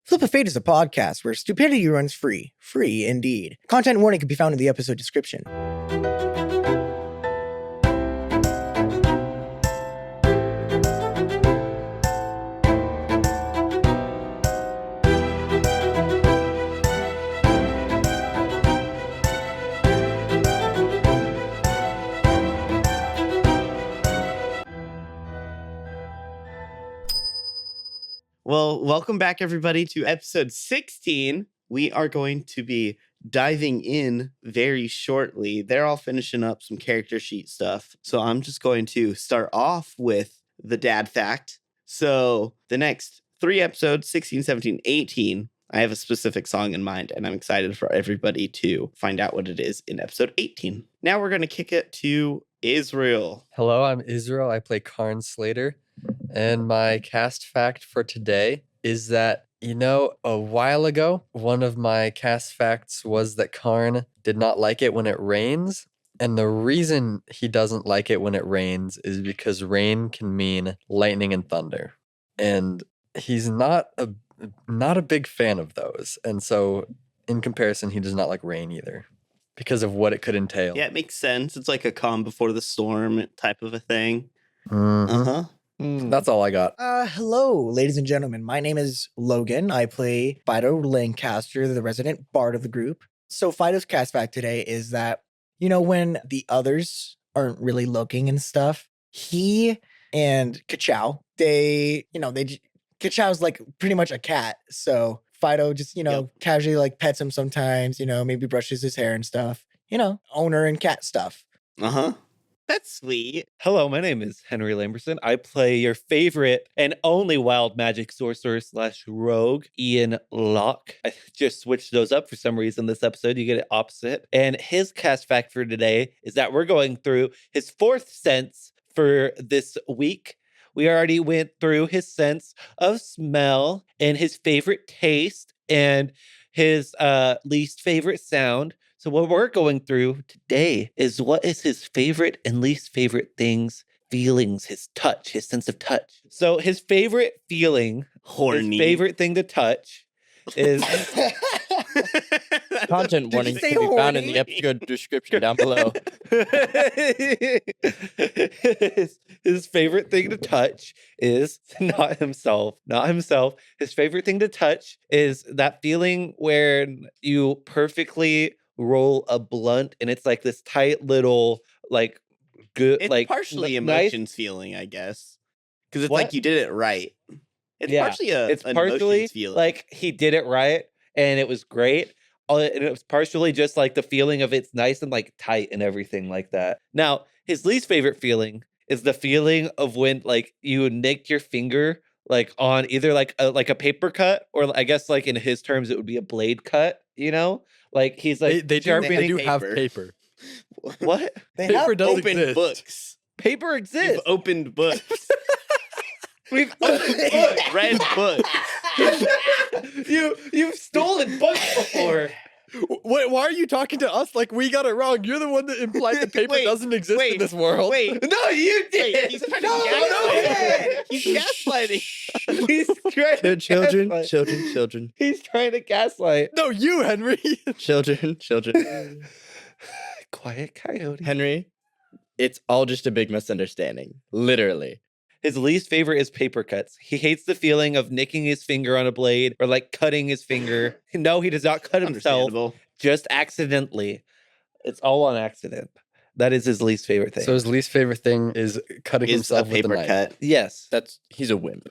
Flip of Fate is a podcast where stupidity runs free. Free, indeed. Content warning can be found in the episode description. Well, welcome back, everybody, to episode 16. We are going to be diving in very shortly. They're all finishing up some character sheet stuff. So I'm just going to start off with the dad fact. So the next 3 episodes, 16, 17, 18, I have a specific song in mind, and I'm excited for everybody to find out what it is in episode 18. Now we're going to kick it to Israel. Hello, I'm Israel. I play Karn Slater. And my cast fact for today is that, a while ago, one of my cast facts was that Karn did not like it when it rains. And the reason he doesn't like it when it rains is because rain can mean lightning and thunder. And he's not a big fan of those. And so in comparison, he does not like rain either because of what it could entail. Yeah, it makes sense. It's like a calm before the storm type of a thing. Mm-hmm. That's all I got. Hello, ladies and gentlemen. My name is Loghan. I play Fido, Lancaster, the resident bard of the group. So Fido's cast fact today is that, when the others aren't really looking and stuff, he and Kachow, Kachow's like pretty much a cat. So Fido just, casually like pets him sometimes, maybe brushes his hair and stuff, owner and cat stuff. That's sweet. Hello, my name is Henry Lamberson. I play your favorite and only wild magic sorcerer / rogue, Ian Locke. I just switched those up for some reason this episode. You get it opposite. And his cast fact for today is that we're going through his 4th sense for this week. We already went through his sense of smell and his favorite taste and his least favorite sound. So what we're going through today is what is his favorite and least favorite things, feelings, his touch, his sense of touch. So his favorite feeling, horny, his favorite thing to touch is... Content warning can be found in the episode description down below. His favorite thing to touch is not himself. His favorite thing to touch is that feeling where you perfectly roll a blunt and it's like this tight little good it's partially emotions feeling, I guess, because it's like you did it right. It's partially emotions feeling, like he did it right and it was great, and it was partially just like the feeling of it's nice and like tight and everything like that. Now his least favorite feeling is the feeling of when like you nick your finger like on either like a paper cut, or I guess like in his terms it would be a blade cut, Like he's like they do have paper. What? They paper have does opened exist. books. Paper exists. You've opened books. We've opened books. Read books. You've stolen books before. Wait, why are you talking to us like we got it wrong? You're the one that implied that paper doesn't exist in this world. Wait, no, you did. He's trying to gaslight. He's gaslighting. He's trying to Children. He's trying to gaslight. No, you, Henry. Children. Quiet coyote. Henry, it's all just a big misunderstanding. Literally. His least favorite is paper cuts. He hates the feeling of nicking his finger on a blade or like cutting his finger. No, he does not cut himself. Just accidentally. It's all on accident. That is his least favorite thing. So his least favorite thing is cutting himself with a knife. Cut. Yes. He's a wimp.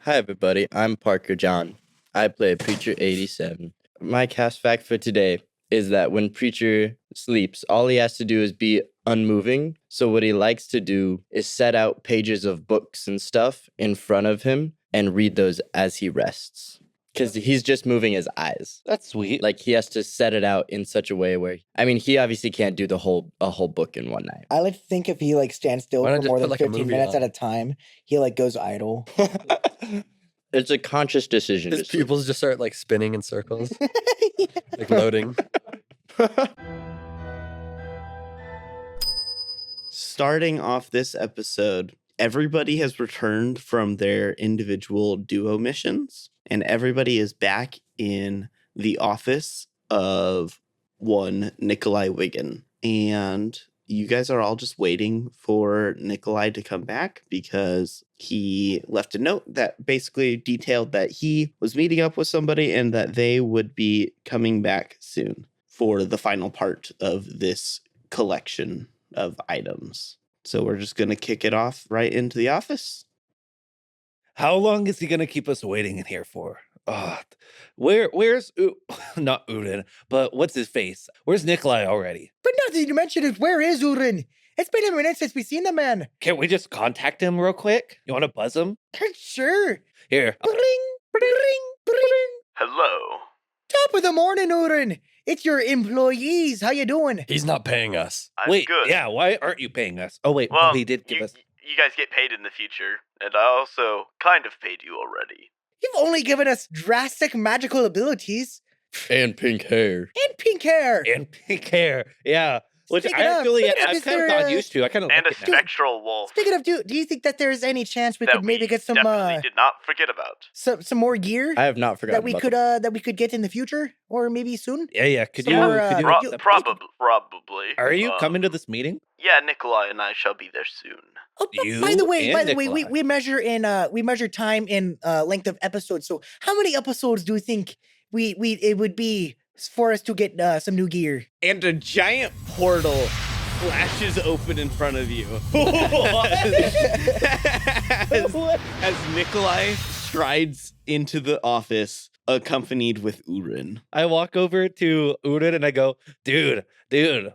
Hi, everybody. I'm Parker John. I play Preacher 87. My cast fact for today is that when Preacher sleeps, all he has to do is be unmoving. So what he likes to do is set out pages of books and stuff in front of him and read those as he rests. Because he's just moving his eyes. That's sweet. Like he has to set it out in such a way where, he obviously can't do a whole book in one night. I like to think if he stands still for more than 15 minutes at a time, he goes idle. It's a conscious decision. His pupils just start spinning in circles, loading. Starting off this episode, everybody has returned from their individual duo missions. and everybody is back in the office of one Nikolai Wiggin. And you guys are all just waiting for Nikolai to come back because he left a note that basically detailed that he was meeting up with somebody and that they would be coming back soon for the final part of this collection of items. So we're just going to kick it off right into the office. How long is he gonna keep us waiting in here for? Where's not Udin, but what's his face? Where's Nikolai already? But nothing you mentioned is where is Urin? It's been a minute since we've seen the man. Can't we just contact him real quick? You want to buzz him? Sure. Here. Bring, bring, bring. Hello. Top of the morning, Urin. It's your employees. How you doing? He's not paying us. I'm Wait, good. yeah, why aren't you paying us? Oh, wait, Well, he did give you, us. you guys get paid in the future, and I also kind of paid you already. You've only given us drastic magical abilities And pink hair. and pink hair. And pink hair. Yeah. Which Speaking I of, actually, speaking of, I've is kind of there, gotten used to. I kind of And like a it now. spectral wolf Speaking of, do you think that there's any chance we that could maybe we get some definitely did not forget about. some more gear I have not forgotten that we could get in the future or maybe soon? Yeah. Could Some you? more, could you Pro- accept- Probably. Are you coming to this meeting? Yeah, Nikolai and I shall be there soon. Oh, You by the way, and we Nikolai. measure time in length of episodes. So how many episodes do you think we it would be for us to get some new gear? And a giant portal flashes open in front of you. as Nikolai strides into the office, accompanied with Urin. I walk over to Udin and I go, dude,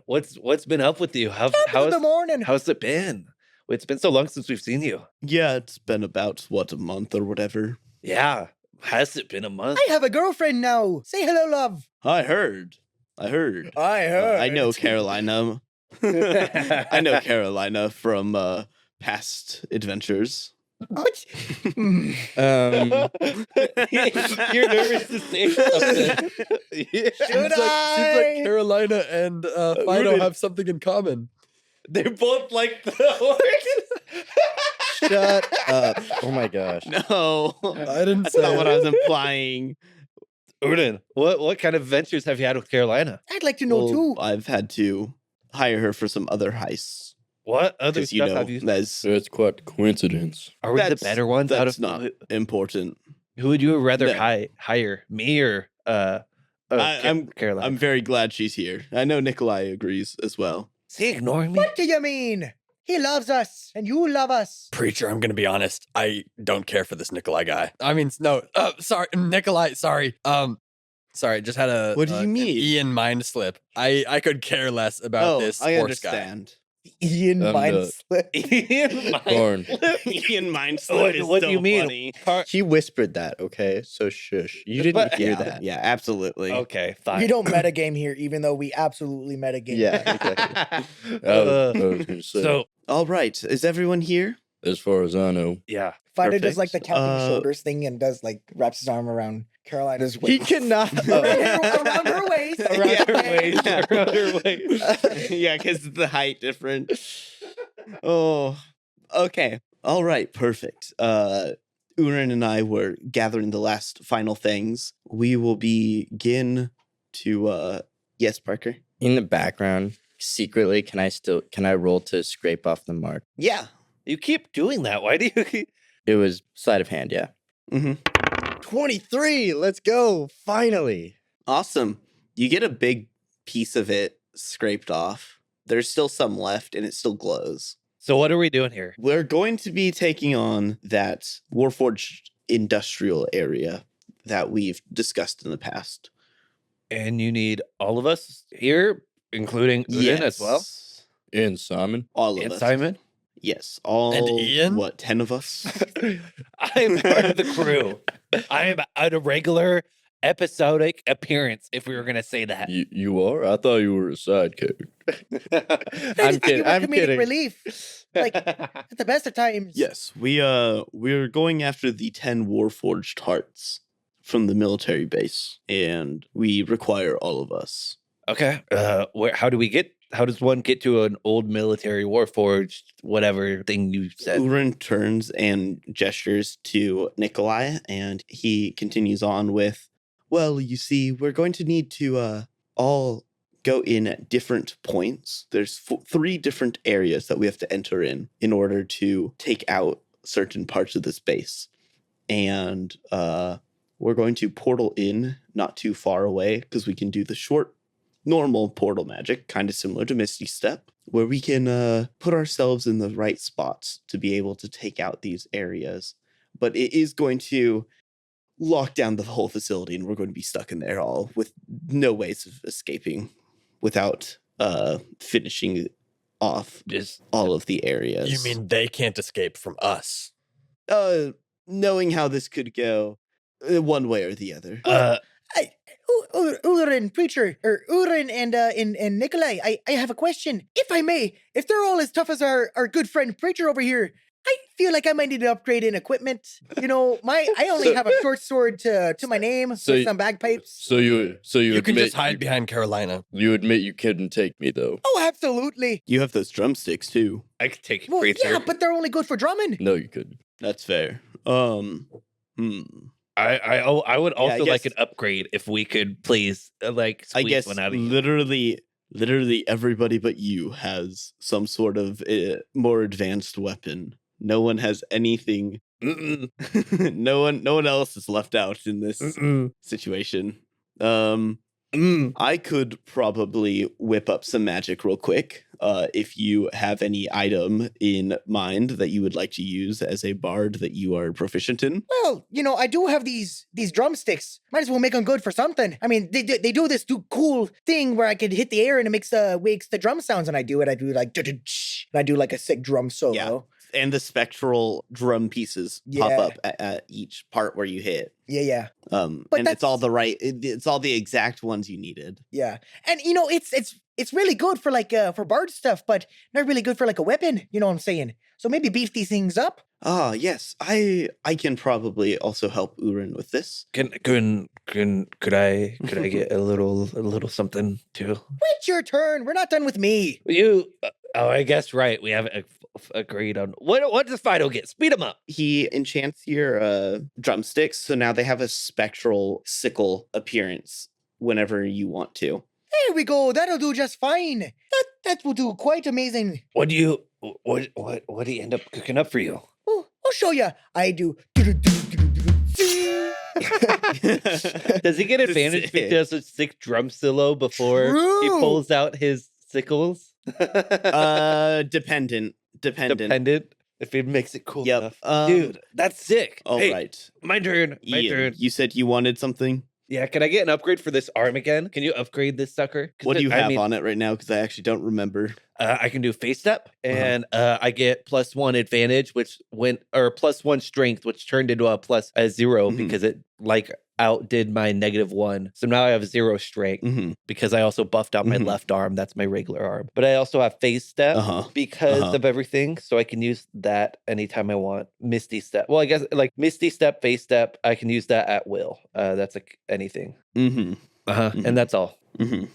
what's been up with you? Top of the morning. How's it been? It's been so long since we've seen you. Yeah, it's been about, a month or whatever. Yeah. Has it been a month? I have a girlfriend now. Say hello, love. I heard. I heard. I know Carolina. I know Carolina from past adventures. What? You're nervous to say something. Should Seems like I? Carolina and Fido Udin. have something in common. They're both like the horse. Shut up. Oh my gosh. No, I didn't that's say not what it. I was implying. Udin, what kind of adventures have you had with Carolina? I'd like to know Well, too. I've had to hire her for some other heists. What other Because, stuff have you? It's quite a coincidence. Are we the that's- better ones out That's of not important. Who would you rather No. hire? Me or I'm Carolina? I'm very glad she's here. I know Nikolai agrees as well. Is he ignoring me? What do you mean? He loves us, and you love us. Preacher, I'm gonna be honest. I don't care for this Nikolai guy. I mean, no. Sorry, Nikolai. Sorry. Sorry. Just had a. What do you an mean? Ian mind slip. I could care less about this I horse guy. understand. Ian I'm mind the- slip. Corn. Ian mind slip is What so do you mean? funny. He whispered that, okay? So shush. You didn't But- hear Yeah, that. yeah, absolutely. Okay, fine. We don't metagame here, even though we absolutely metagame. Yeah, exactly. Uh, I was gonna say, So All right, is everyone here? as far as I know, yeah, Fido does like the Perfect. counting shoulders thing and does like wraps his arm around Carolina's waist. he cannot. around her waist. around Yeah. her waist, around her waist. Yeah, because the height difference. Oh, okay. All right, perfect. Urin and I were gathering the last final things. We will begin to yes, Parker. In the background, secretly, can I roll to scrape off the mark? Yeah. You keep doing that. Why do you? It was sleight of hand, yeah. Mm-hmm. 23. Let's go. Finally. Awesome. You get a big piece of it scraped off. There's still some left and it still glows. So what are we doing here? We're going to be taking on that Warforged industrial area that we've discussed in the past. And you need all of us here, including Udin as well, And Simon. All of and us. Simon. Yes, all Ian? what, 10 of us? I'm part of the crew. I am a regular episodic appearance, if we were gonna say that. You are? I thought you were a sidekick. I'm kidding. I'm Comedic kidding. relief. Like at the best of times. Yes, we're going after the 10 Warforged hearts from the military base, and we require all of us. Okay. How do we get How does one get to an old military warforged, whatever thing you said? Uren turns and gestures to Nikolai, and he continues on with, well, you see, we're going to need to all go in at different points. There's 3 different areas that we have to enter in order to take out certain parts of the space. And we're going to portal in not too far away because we can do the short, normal portal magic, kind of similar to Misty Step, where we can put ourselves in the right spots to be able to take out these areas. But it is going to lock down the whole facility, and we're going to be stuck in there all with no ways of escaping without finishing off Just all of the areas. You mean they can't escape from us? Knowing how this could go, one way or the other. Uren, preacher, or Uren and Nikolai, I have a question. If I may, if they're all as tough as our good friend preacher over here, I feel like I might need to upgrade in equipment. You know, I only have a short sword to my name with some bagpipes. So you You can admit just hide behind Carolina. you admit you couldn't take me though. Oh, absolutely. You have those drumsticks too. I could take it, Well, preacher. yeah, but they're only good for drumming. No, you couldn't. That's fair. I would also like guess- an upgrade if we could please I squeeze guess one out of you. literally everybody but you has some sort of more advanced weapon. No one has anything. Mm-mm, no one else is left out in this mm-mm, situation. mm. I could probably whip up some magic real quick. If you have any item in mind that you would like to use as a bard that you are proficient in. Well, you know, I do have these drumsticks. Might as well make them good for something. I mean, they do this cool thing where I could hit the air and it makes the drum sounds, and I do like and I do like a sick drum solo. Yeah. And the spectral drum pieces pop Yeah. up at each part where you hit. Yeah. But And it's all that's- the right. It's all the exact ones you needed. Yeah. And you know, it's really good for like for bard stuff, but not really good for like a weapon, you know what I'm saying? So maybe beef these things up. Ah, yes. I can probably also help Uren with this. Could I get a little something too? It's your turn. We're not done with me. You I guess right. We haven't agreed on what does Fido get? Speed him up. He enchants your drumsticks, so now they have a spectral sickle appearance whenever you want to. There we go. That'll do just fine. That will do quite amazing. What do you end up cooking up for you? Oh, I'll show you. I do. Does he get advantage if he does a sick drum solo before he True. pulls out his sickles? Dependent. Dependent. If he makes it cool Yep. enough. Dude, that's sick. All Hey, right. my turn. My Ian, turn. you said you wanted something. Yeah, can I get an upgrade for this arm again? Can you upgrade this sucker? 'Cause What do you I have mean, on it right now? Because I actually don't remember. I can do face step, Uh-huh. and I get +1 advantage, which went or +1 strength, which turned into a 0 Mhm. because it like outdid my -1. So now I have 0 strength Mm-hmm. because I also buffed out my Mhm. left arm. That's my regular arm, but I also have face step Uh-huh. because Uh-huh. of everything, so I can use that anytime I want. Misty step. Well, I guess like Misty step, face step, I can use that at will. That's like anything. Mm-hmm. Mhm. And that's all. Mm-hmm.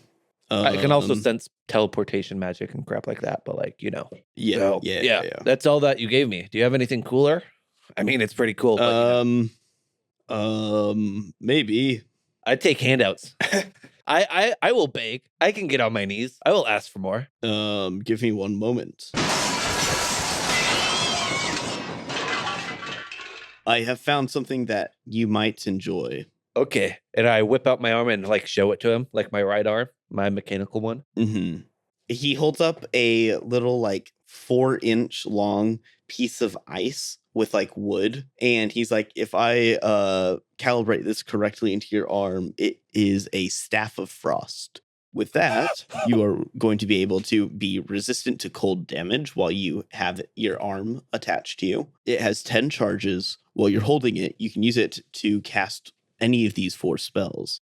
I can also sense teleportation magic and crap like that, but like, you know. Yeah, So, yeah. That's all that you gave me. Do you have anything cooler? I mean, it's pretty cool. But, you know, Maybe. I'd take handouts. I will beg. I can get on my knees. I will ask for more. Give me one moment. I have found something that you might enjoy. Okay. And I whip out my arm and like show it to him, like my right arm, my mechanical one. Mm-hmm. He holds up a little like 4-inch long piece of ice with like wood, and he's like, if I calibrate this correctly into your arm, it is a staff of frost. With that, you are going to be able to be resistant to cold damage while you have your arm attached to you. It has 10 charges. While you're holding it, you can use it to cast any of these 4 spells.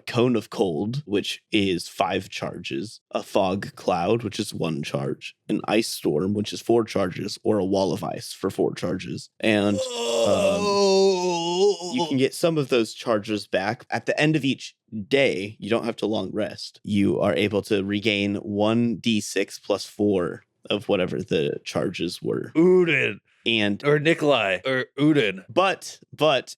Cone of Cold, which is 5 charges. A Fog Cloud, which is 1 charge. An Ice Storm, which is 4 charges. Or a Wall of Ice for 4 charges. And you can get some of those charges back. At the end of each day, you don't have to long rest. You are able to regain 1d6 plus 4 of whatever the charges were. Udin And or Nikolai or Udin. but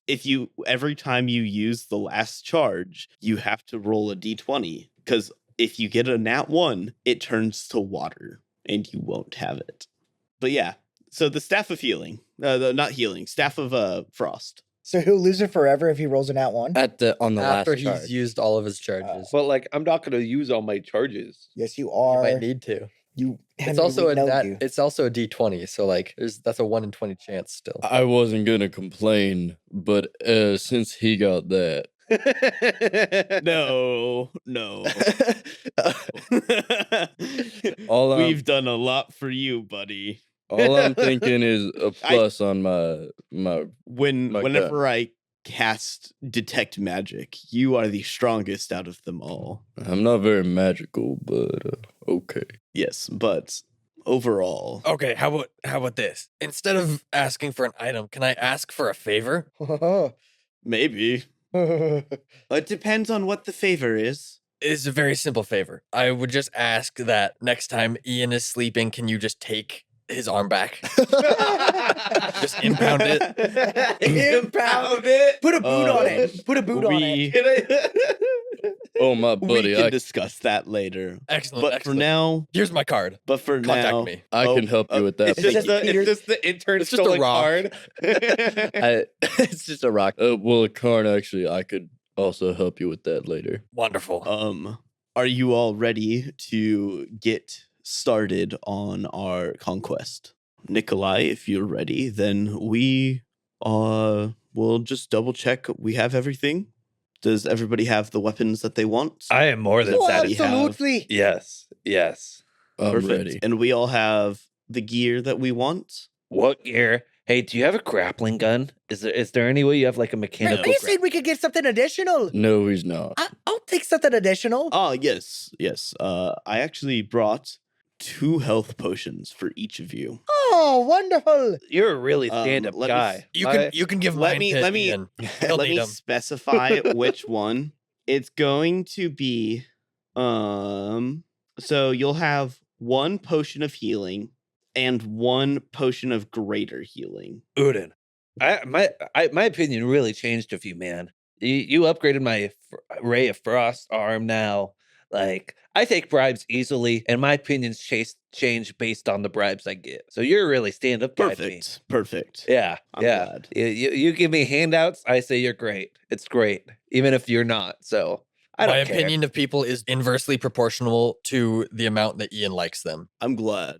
if you every time you use the last charge, you have to roll a d20, because if you get a nat 1, it turns to water and you won't have it. But yeah, so the staff of healing, not healing, staff of frost. So he'll lose it forever if he rolls an at one. On the After last he's charge. used all of his charges. But like, I'm not gonna use all my charges. Yes, you You are. might need to. You. It's Henry, also we a know nat, you. it's also a d20, so like that's a 1 in 20 chance still. I wasn't gonna complain, but since he got that, No. all We've done a lot for you, buddy. all I'm thinking is a plus on my Whenever I cast detect magic, you are the strongest out of them all. I'm not very magical, but okay. Yes, but overall, Okay, how about this? Instead of asking for an item, can I ask for a favor? maybe. It depends on what the favor is. It's a very simple favor. I would just ask that next time Ian is sleeping, can you just take his arm back? Just impound it. Impound it. Put a boot on it. Put a boot on it. Oh my We buddy, can discuss that later. Excellent. But excellent. for now, Here's my card. now, Contact me. I can help you with that. it's It's just just, Peter- it's just the intern It's just a stolen rock. card. It's just a rock. Well, Karn, actually, I could also help you with that later. Wonderful. Are you all ready to get started on our conquest? Nikolai, if you're ready, then we will just double check we have everything. Does everybody have the weapons that they want? I am more than Oh, satisfied. absolutely. Yes. I'm Perfect. ready. And we all have the gear that we want. What gear? Hey, do you have a grappling gun? Is there any way you have like a Are mechanical? you saying we could get something additional? No, he's not. I'll take something additional. Oh, yes. I actually brought 2 health potions for each of you. Oh, wonderful. You're a really Um, stand-up let me guy. You can give let mine me- to let me- Ian. He'll Let need me 'em. specify which one. It's going to be so you'll have 1 potion of healing and 1 potion of greater healing. Udin, my opinion really changed of you, man. You upgraded my ray of frost arm now. Like, I take bribes easily, and my opinions change based on the bribes I get. So you're a really stand-up guy to me. Perfect. Yeah, I'm yeah. glad. You give me handouts, I say you're great. It's great, even if you're not. So I don't My care. opinion of people is inversely proportional to the amount that Ian likes them. I'm glad.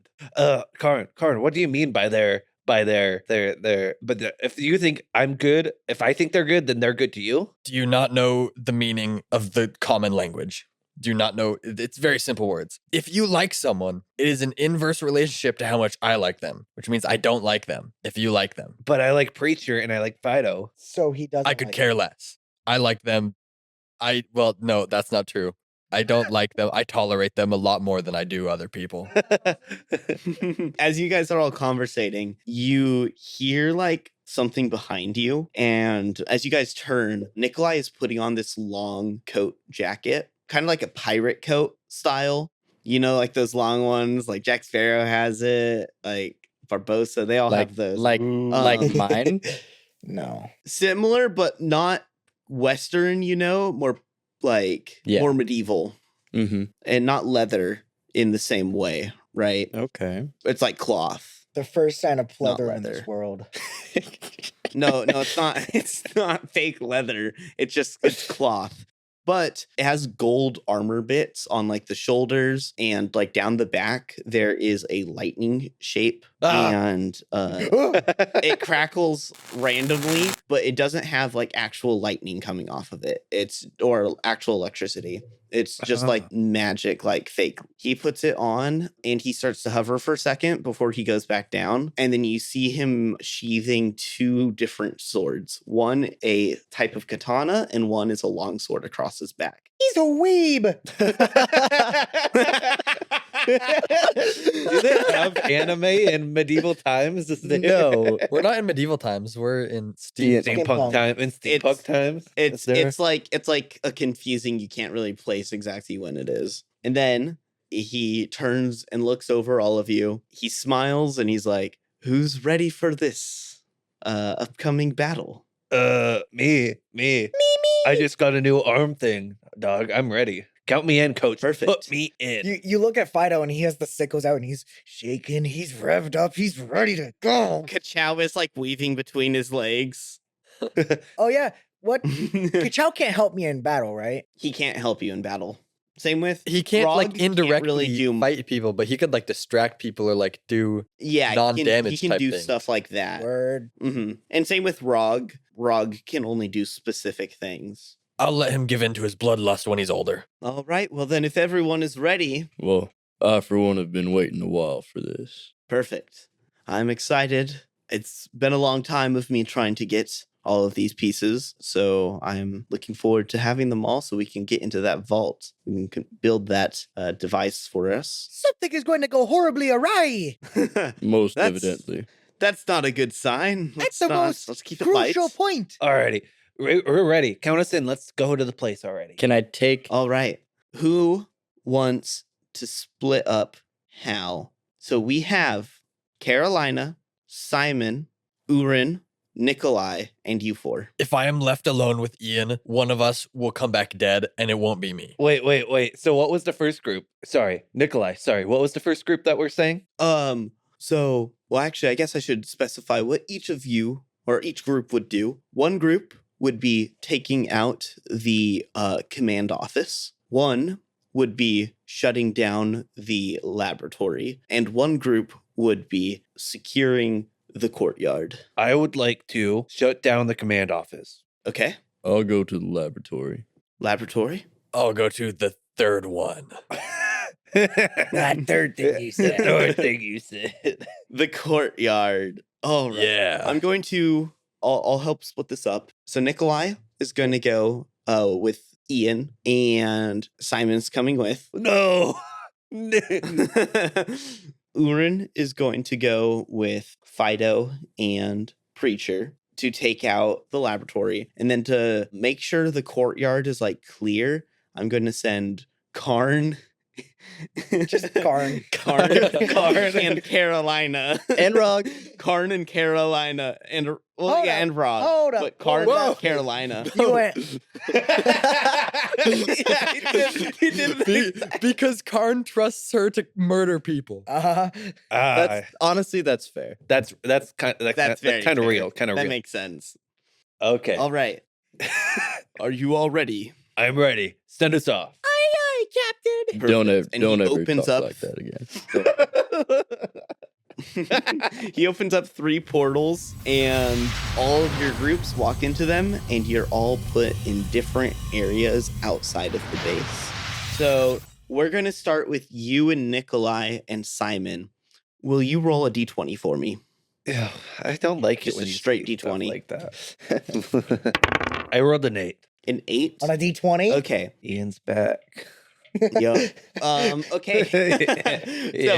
Karn, what do you mean by their if you think I'm good, if I think they're good, then they're good to you? Do you not know the meaning of the common language? Do you not know? It's very simple words. If you like someone, it is an inverse relationship to how much I like them, which means I don't like them if you like them. But I like Preacher and I like Fido. So he doesn't. I could like care it. less. I like them. Well, no, that's not true. I don't like them. I tolerate them a lot more than I do other people. As you guys are all conversating, you hear like something behind you. And as you guys turn, Nikolai is putting on this long coat jacket, kind of like a pirate coat style. You know, like those long ones, like Jack Sparrow has it, like Barbossa, they all have those. like mine. No. Similar, but not Western, you know, more like more medieval Mm-hmm. and not leather in the same way, right? Okay. It's like cloth. The first sign of Not pleather in leather. this world. No, it's not. It's not fake leather. It's cloth. But it has gold armor bits on like the shoulders and like down the back. There is a lightning shape and it crackles randomly, but it doesn't have like actual lightning coming off of it. Or actual electricity. It's just like magic, like fake. He puts it on and he starts to hover for a second before he goes back down. And then you see him sheathing 2 different swords. One, a type of katana, and one is a long sword across his back. He's a weeb. Do they have anime in medieval times? No. We're not in medieval times. We're in Yeah. Steampunk time. In steampunk times. It's Is there? it's like a confusing. You can't really place exactly when it is. And then he turns and looks over all of you. He smiles and he's like, "Who's ready for this upcoming battle?" Me. I just got a new arm thing, dog. I'm ready. Count me in, coach. Perfect. Put me in. You look at Fido and he has the sickles out and he's shaking, he's revved up, he's ready to go. Ka-chow is like weaving between his legs. Oh yeah, what? Ka-chow can't help me in battle, right? He can't help you in battle. Same with He can't Frog, like can't indirectly really do fight people, but he could like distract people or like do yeah, he non-damage can type do things. stuff like that. Word. And same with Rog. Rog can only do specific things. I'll let him give in to his bloodlust when he's older. All right, well then if everyone is ready, Well, I for one have been waiting a while for this. perfect. I'm excited. It's been a long time of me trying to get all of these pieces, so I'm looking forward to having them all so we can get into that vault. We can build that device for us. Something is going to go horribly awry. Most That's- evidently. That's not a good sign. That's the most Let's keep it light. crucial point. Alrighty. We're ready. Count us in. Let's go to the place already. Can I take All right. Who wants to split up how? So we have Carolina, Simon, Urin, Nikolai, and you four. If I am left alone with Ian, one of us will come back dead and it won't be me. Wait. So what was the first group? Sorry, Nikolai. Sorry, what was the first group that we're saying? Well, actually, I guess I should specify what each of you or each group would do. One group would be taking out the command office. One would be shutting down the laboratory. And one group would be securing the courtyard. I would like to shut down the command office. Okay? I'll go to the laboratory. Laboratory? I'll go to the third one. That third thing you said. Third thing you said. The courtyard. All right. Yeah. I'm going to. I'll help split this up. So Nikolai is going to go with Ian, and Simon's coming with. No. Urin is going to go with Fido and Preacher to take out the laboratory, and then to make sure the courtyard is like clear, I'm going to send Karn. Just Karn. Karn and Carolina. And Rog. Karn and Carolina. And Hold up, and Rog. hold up, But Karn hold and up. Carolina. You went. He did. Because Karn trusts her to murder people. That's fair. That's kind of That's very kind of fair. real. Kind of That real. makes sense. Okay. All right. Are you all ready? I'm ready. Send us off. Don't ever, And don't he ever opens talk up- like that again. He opens up 3 portals, and all of your groups walk into them, and you're all put in different areas outside of the base. So we're going to start with you and Nikolai and Simon. Will you roll a d20 for me? Yeah, I don't like Just it when a you straight say stuff D20. like that. I rolled an 8. An 8? On a D20? Okay. Ian's back. Yup. Okay. So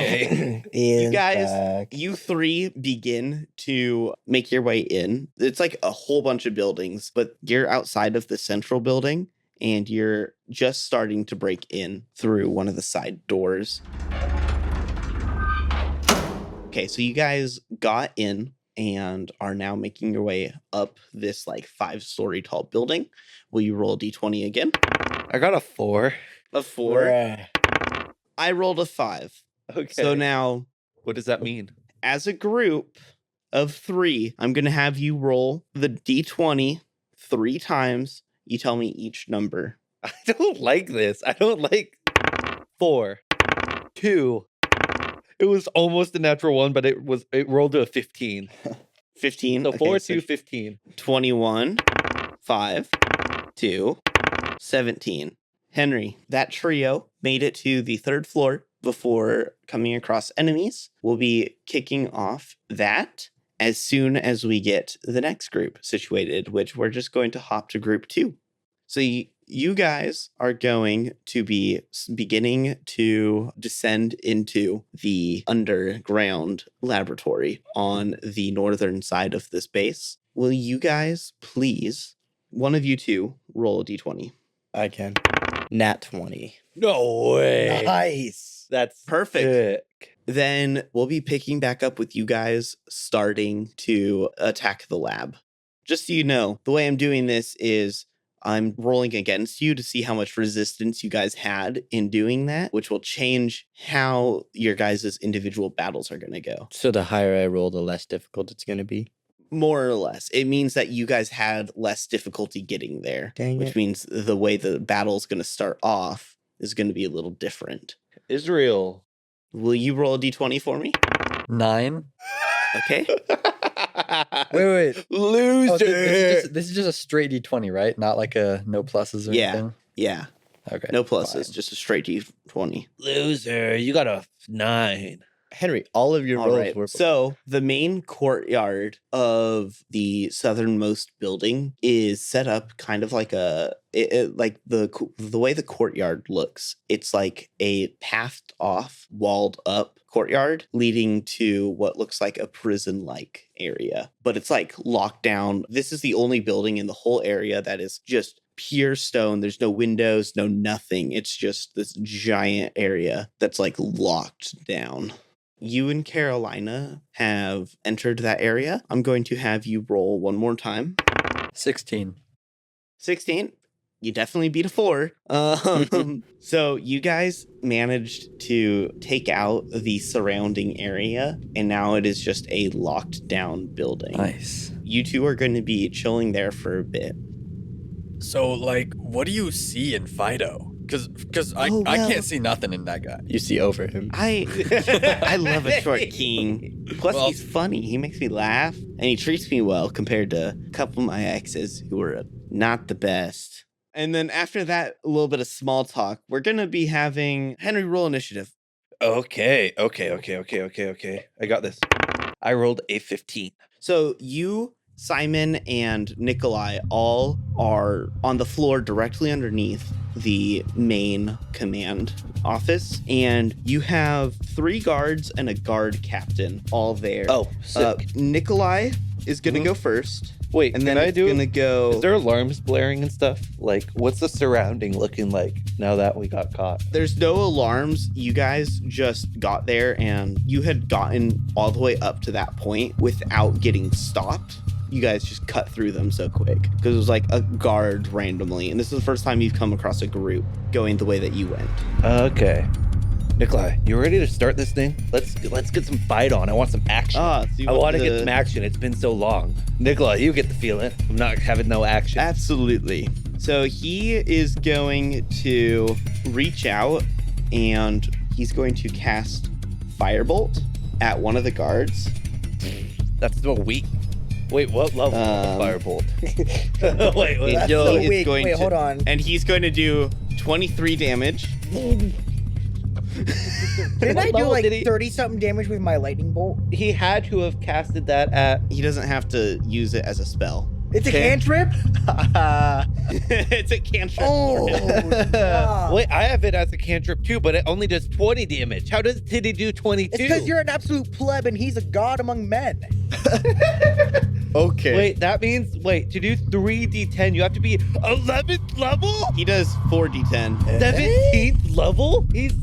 you guys, you 3 begin to make your way in. It's like a whole bunch of buildings, but you're outside of the central building and you're just starting to break in through one of the side doors. Okay, so you guys got in and are now making your way up this like 5-story tall building. Will you roll a d20 again? I got a 4. A 4. Bruh. I rolled a 5. Okay. So now, what does that mean? as a group of 3, I'm going to have you roll the d20 3 times. You tell me each number. I don't like this. I don't like 4, 2. It was almost a natural 1, but it rolled to a 15. 15. So 4, so 2, 15. 21, 5, 2, 17. Henry, that trio made it to the 3rd floor before coming across enemies. We'll be kicking off that as soon as we get the next group situated, which we're just going to hop to group 2. So you guys are going to be beginning to descend into the underground laboratory on the northern side of this base. Will you guys please, one of you two, roll a d20? I can. Nat 20. No way. Nice. That's Perfect. sick. Then we'll be picking back up with you guys starting to attack the lab. Just so you know, the way I'm doing this is I'm rolling against you to see how much resistance you guys had in doing that, which will change how your guys' individual battles are going to go. So the higher I roll, the less difficult it's going to be. More or less. It means that you guys had less difficulty getting there, Dang which it. means the way the battle's going to start off is going to be a little different. Israel. Will you roll a d20 for me? 9. Okay. Wait. Loser. Oh, this is just a straight D20, right? Not like a no pluses or Yeah. anything? Yeah. Okay. No pluses, fine. just a straight d20. Loser. You got a 9. Henry, all of your All rolls right. were. So the main courtyard of the southernmost building is set up kind of like like the way the courtyard looks. It's like a pathed off, walled up courtyard leading to what looks like a prison-like area, but it's like locked down. This is the only building in the whole area that is just pure stone. There's no windows, no nothing. It's just this giant area that's like locked down. You and Carolina have entered that area. I'm going to have you roll one more time. 16. 16. You definitely beat a 4. So you guys managed to take out the surrounding area, and now it is just a locked down building. Nice. You two are going to be chilling there for a bit. So, like, what do you see in Fido? Because I can't see nothing in that guy. You see over him. I love a short king. Plus, Well- he's funny. He makes me laugh, and he treats me well compared to a couple of my exes who were not the best. And then after that, a little bit of small talk. We're gonna be having Henry roll initiative. Okay. I got this. I rolled a 15. So you, Simon, and Nikolai all are on the floor directly underneath the main command office, and you have 3 guards and a guard captain all there. Oh, sick. Nikolai is gonna Mhm. go first, Wait, and can then I it's do gonna it? go. Is there alarms blaring and stuff? Like, what's the surrounding looking like now that we got caught? There's no alarms. You guys just got there, and you had gotten all the way up to that point without getting stopped. You guys just cut through them so quick because it was like a guard randomly, and this is the first time you've come across a group going the way that you went. Okay. Nikolai, you ready to start this thing? Let's get some fight on. I want some action. So you I want to the- get some action. It's been so long. Nikolai, you get the feeling. I'm not having no action. Absolutely. So he is going to reach out and he's going to cast Firebolt at one of the guards. That's so weak. Wait, what level of firebolt? wait. That's That's so it's weak. going Wait, to- hold on. And he's going to do 23 damage. Didn't I do level like did he- 30 something damage with my lightning bolt? He had to have casted that at. He doesn't have to use it as a spell. It's a Okay. cantrip? It's a cantrip. Oh, yeah. Wait, I have it as a cantrip too, but it only does 20 damage. How did he do 22? It's because you're an absolute pleb and he's a god among men. Okay. Wait, that means to do 3d10, you have to be 11th level? He does 4d10. 17th level? Is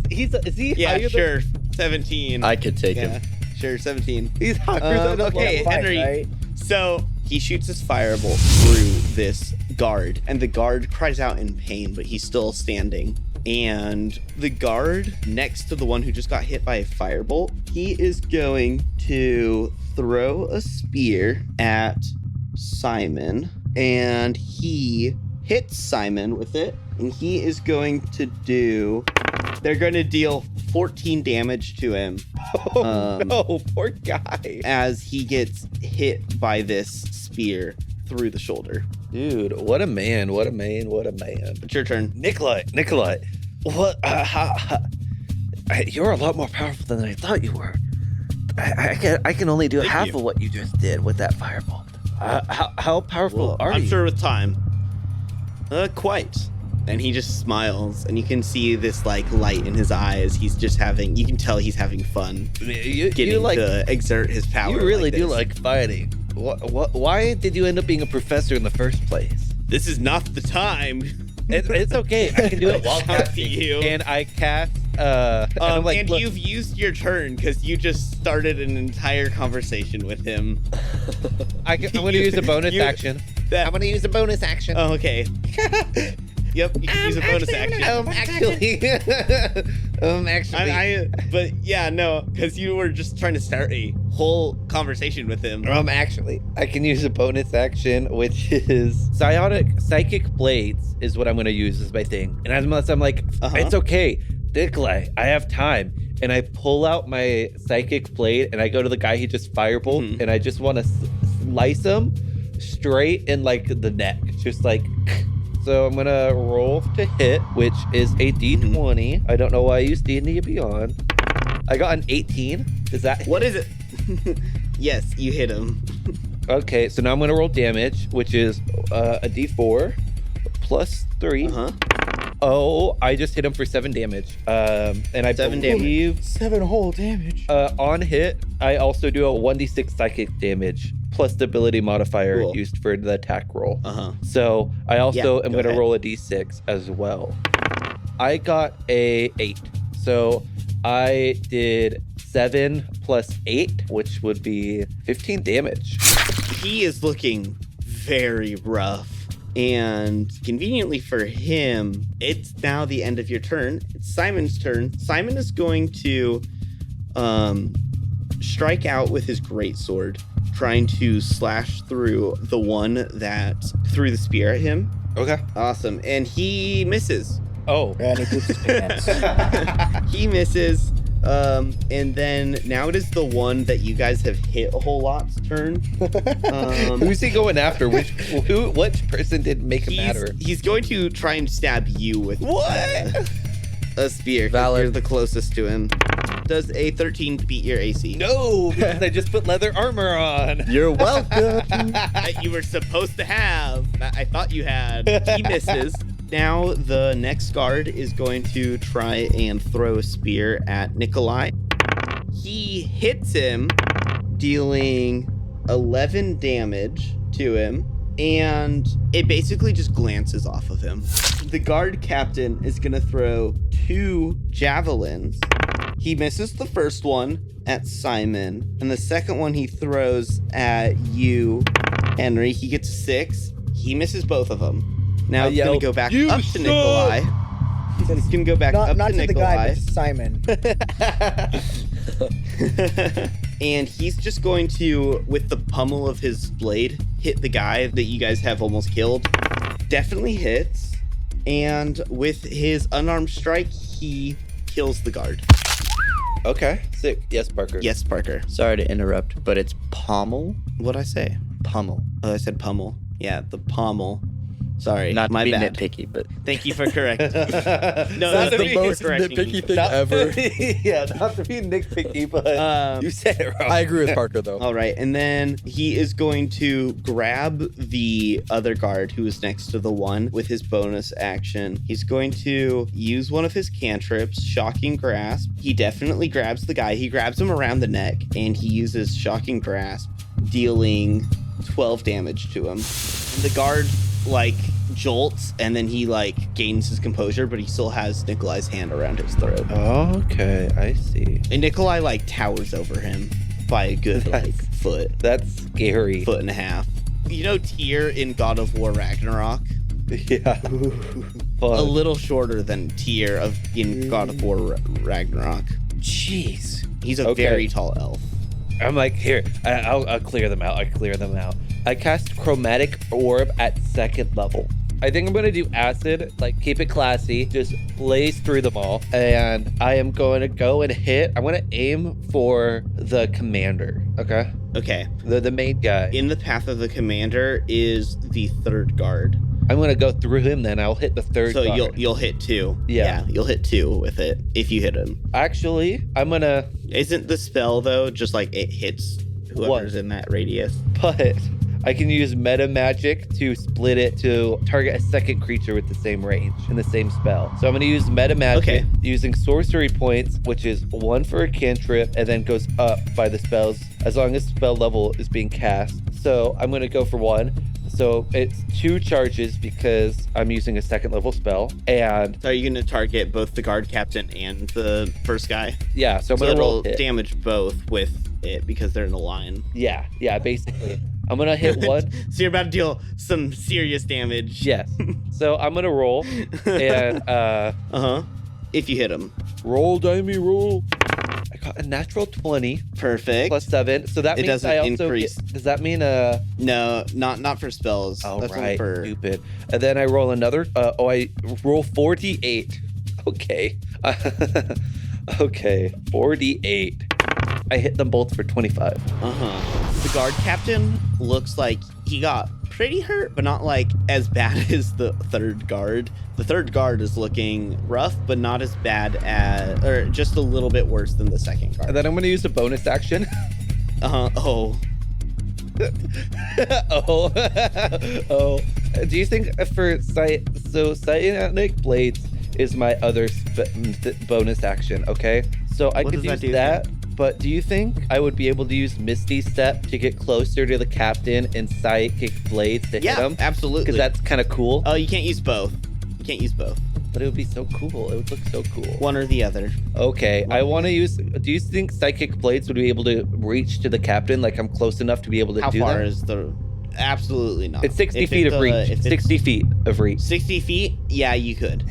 he Yeah, higher sure. 17. I could take yeah, him. sure, 17. He's higher than a okay, level. Henry. Right? So he shoots his firebolt through this guard, and the guard cries out in pain, but he's still standing. And the guard next to the one who just got hit by a firebolt, he is going to throw a spear at Simon, and he hits Simon with it, and he is going to do. They're going to deal 14 damage to him. Oh, no, poor guy. As he gets hit by this spear through the shoulder. Dude, what a man. It's your turn. Nikolai, what? You're a lot more powerful than I thought you were. I can only do Thank half you. of what you just did with that fireball. How powerful Well, are I'm you? sure with time. Quite. and he just smiles, and you can see this like light in his eyes. He's just you can tell he's having fun You getting like to exert his power. you really like do this. like fighting. Why did you end up being a professor in the first place? This is not the time. It's okay. I can do it while Shout to casting. you. And I cast. And I'm like, and look, you've used your turn because you just started an entire conversation with him. I'm going to use a bonus action. That, I'm going to use a bonus action. oh, okay. Yep, you can use a bonus action. Actually. But yeah, no, because you were just trying to start a whole conversation with him. Actually, I can use a bonus action, which is psychic blades is what I'm going to use as my thing. And as I'm like, it's okay, Nikolai, I have time. And I pull out my psychic blade and I go to the guy he just firebolt and I just want to slice him straight in like the neck, just like. So I'm gonna roll to hit, which is a D20. I don't know why I used D&D Beyond. I got an 18. Is that What is it? Yes, you hit him. okay? So now I'm gonna roll damage, which is a D4 plus 3. Oh, I just hit him for 7 damage. And I 7 believe 7 whole damage. on hit, I also do a 1d6 psychic damage plus the ability modifier Cool. used for the attack roll. Uh-huh. So I also Yeah, am go going to ahead. roll a d6 as well. I got a 8. So I did 7 plus 8, which would be 15 damage. He is looking very rough. And conveniently for him, it's now the end of your turn. It's Simon's turn. Simon is going to strike out with his greatsword, trying to slash through the one that threw the spear at him. Okay. Awesome. And he misses. Oh. And he poops his pants. He misses. And then now it is the one that you guys have hit a whole lot's turn. Who's he going after? Which person did make him matter? He's going to try and stab you with What? a spear. 'Cause Valid. You're the closest to him. Does a 13 beat your AC? No, because I just put leather armor on. You're welcome. That you were supposed to have. That I thought you had. He misses. Now the next guard is going to try and throw a spear at Nikolai. He hits him, dealing 11 damage to him, and it basically just glances off of him. The guard captain is going to throw 2 javelins. He misses the first one at Simon, and the second one he throws at you, Henry. He gets 6. He misses both of them. Now it's going to go back "You up to suck!" Nikolai. He's going to go back up not to to the Nikolai. guy, but to Simon. And he's just going to, with the pummel of his blade, hit the guy that you guys have almost killed. Definitely hits. And with his unarmed strike, he kills the guard. Okay, sick. Yes, Parker. Yes, Parker. Sorry to interrupt, but it's pommel? What'd I say? Pummel. Oh, I said pummel. Yeah, the pommel. Sorry, Not to my be bad. nitpicky, but Thank you for correcting. No, That's thank the you for most correcting me. nitpicky thing ever. Yeah, not to be nitpicky, but you said it wrong. I agree with Parker though. All right, and then he is going to grab the other guard who is next to the one with his bonus action. He's going to use one of his cantrips, Shocking Grasp. He definitely grabs the guy. He grabs him around the neck, and he uses Shocking Grasp, dealing 12 damage to him. The guard, jolts, and then he, gains his composure, but he still has Nikolai's hand around his throat. Okay, I see. And Nikolai, towers over him by a good, foot. That's scary. Foot and a half. You know Tyr in God of War Ragnarok? Yeah. A little shorter than Tyr in God of War Ragnarok. Jeez. He's a Okay. very tall elf. I'm like, here, I'll clear them out. I cast Chromatic Orb at 2nd level. I think I'm going to do Acid, keep it classy, just blaze through them all. And I am going to go and hit. I'm going to aim for the commander, okay? Okay. The main guy. In the path of the commander is the third guard. I'm going to go through him, then I'll hit the third So guard. you'll hit 2. Yeah. You'll hit 2 with it if you hit him. Actually, I'm going to, Isn't the spell though just it hits whoever's in that radius? but I can use meta magic to split it to target a second creature with the same range and the same spell. So I'm going to use meta magic using sorcery points, which is 1 for a cantrip and then goes up by the spells as long as spell level is being cast. So I'm going to go for 1. So it's 2 charges because I'm using a second level spell. And So are you going to target both the guard captain and the first guy? yeah, so I'm So going to roll it'll hit. damage both with it because they're in a line. Yeah, basically. I'm going to hit 1. So you're about to deal some serious damage. Yes. So I'm going to roll and If you hit him. roll, dimey, roll. I got a natural 20 Perfect. plus 7. So that It means doesn't I also increase. does that mean No, not for spells. oh That's only right, for stupid. And then I roll another I roll 48. Okay. Okay, 48. I hit them both for 25. The guard captain looks like he got pretty hurt, but not like as bad as the third guard. The third guard is looking rough, but not as bad as, or just a little bit worse than the second And guard. then I'm going to use a bonus action. Oh. Oh. Do you think for Cyanic Blades is my other bonus action, okay? So I What could does that use do that, but do you think I would be able to use Misty Step to get closer to the captain and Psychic Blades to hit Yeah, him? absolutely. Because that's kind of cool. Oh, you can't use both. You can't use both. But it would be so cool. It would look so cool. One or the other. Okay, I want to use... Do you think Psychic Blades would be able to reach to the captain? Like I'm close enough to be able to How do far that? is the... Absolutely not. It's 60 If feet it's, of reach. if it's 60 feet of reach. 60 feet? Yeah, you could.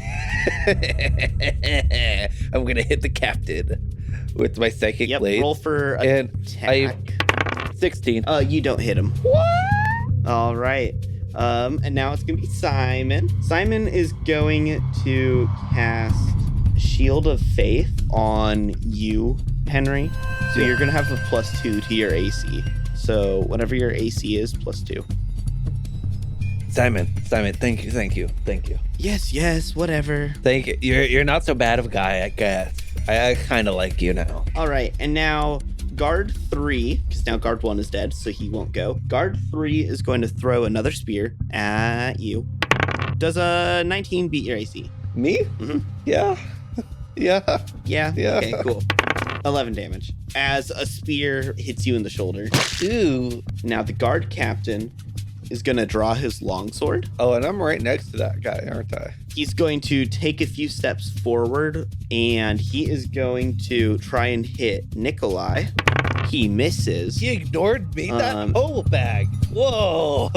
I'm gonna hit the captain with my psychic Yep, blade. roll for And attack. 16. You don't hit him. What? All right. And now it's gonna be Simon. Simon is going to cast Shield of Faith on you, Henry. So you're gonna have a +2 to your AC. So whatever your AC is, +2. Simon, thank you. Yes, whatever. Thank you. You're not so bad of a guy, I guess. I kind of like you now. All right, and now guard 3, because now guard 1 is dead, so he won't go. Guard 3 is going to throw another spear at you. Does a 19 beat your AC? Me? Mhm. Yeah. Yeah. Yeah. Yeah. Okay, cool. 11 damage as a spear hits you in the shoulder. Ooh. Now the guard captain is going to draw his longsword. Oh, and I'm right next to that guy, aren't I? He's going to take a few steps forward and he is going to try and hit Nikolai. He misses. He ignored me. That Um, whole bag. Whoa.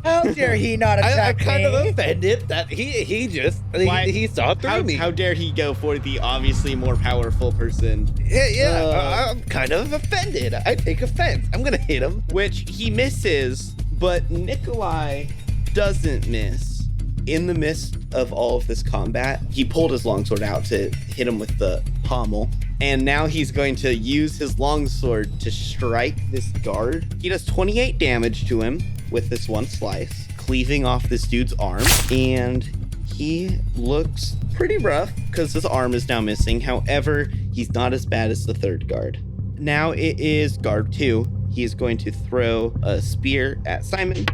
How dare he not I'm attack kind of me? offended that he just Why- he saw through me. How dare he go for the obviously more powerful person? Yeah, I'm kind of offended. I take offense. I'm gonna hit him. Which he misses, but Nikolai doesn't miss. In the midst of all of this combat, he pulled his longsword out to hit him with the pommel. And now he's going to use his longsword to strike this guard. He does 28 damage to him with this one slice, cleaving off this dude's arm. And he looks pretty rough because his arm is now missing. However, he's not as bad as the third guard. Now it is guard 2. He is going to throw a spear at Simon.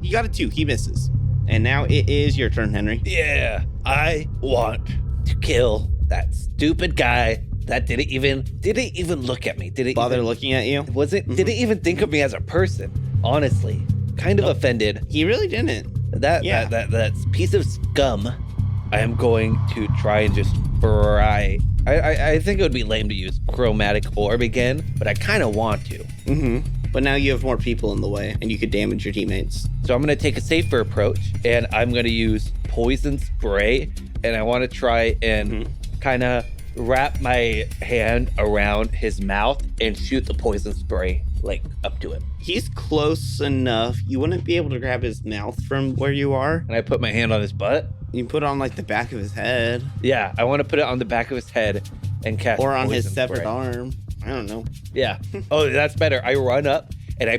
He got a 2. He misses. And now it is your turn, Henry. Yeah, I want to kill that stupid guy that didn't even look at me. Didn't Bother even, looking at you? didn't even think of me as a person. Honestly, kind of offended. He really didn't. That piece of scum. I am going to try and just fry. I think it would be lame to use chromatic orb again, but I kind of want to. Mm-hmm. But now you have more people in the way, and you could damage your teammates. So I'm going to take a safer approach, and I'm going to use poison spray, and I want to try and kind of wrap my hand around his mouth and shoot the poison spray like up to him. He's close enough. You wouldn't be able to grab his mouth from where you are. And I put my hand on his butt. You can put it on like the back of his head Yeah, I want to put it on the back of his head and cast or on his poison severed spray. arm. I don't know. Yeah. Oh, that's better. I run up and I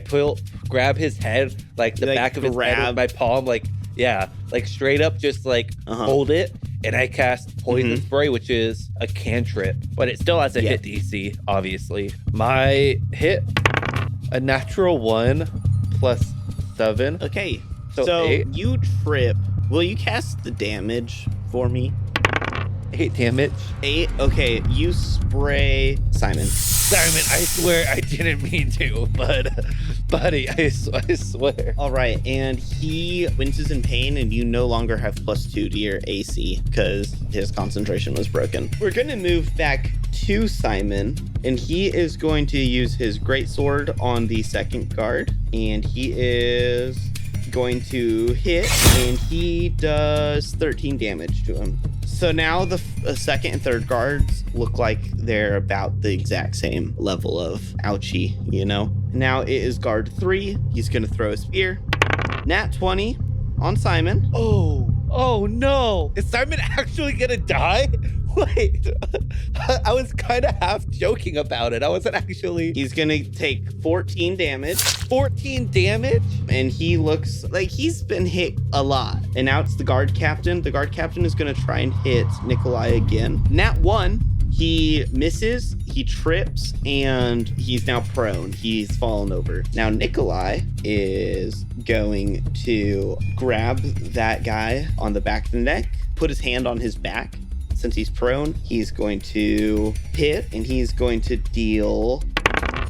grab his head, like the You, like, back of his head grab- with my palm, like straight up, just like hold it. And I cast poison spray, which is a cantrip, but it still has a hit DC, obviously. My hit, a natural 1 plus 7. Okay. So So 8. you trip. Will you cast the damage for me? 8 damage. 8. Okay. You spray Simon. Simon, I swear I didn't mean to, but buddy, I swear. All right. And he winces in pain, and you no longer have +2 to your AC because his concentration was broken. We're going to move back to Simon, and he is going to use his greatsword on the second guard, and he is going to hit, and he does 13 damage to him. So now the second and third guards look like they're about the exact same level of ouchie, you know? Now it is guard 3. He's going to throw a spear. Nat 20 on Simon. Oh no. Is Simon actually gonna die? Wait, I was kind of half joking about it. I wasn't actually. He's going to take 14 damage, 14 damage? and he looks like he's been hit a lot. And now it's the guard captain. The guard captain is going to try and hit Nikolai again. Nat 1. He misses, he trips, and he's now prone. He's fallen over. Now Nikolai is going to grab that guy on the back of the neck, put his hand on his back. Since he's prone, he's going to hit, and he's going to deal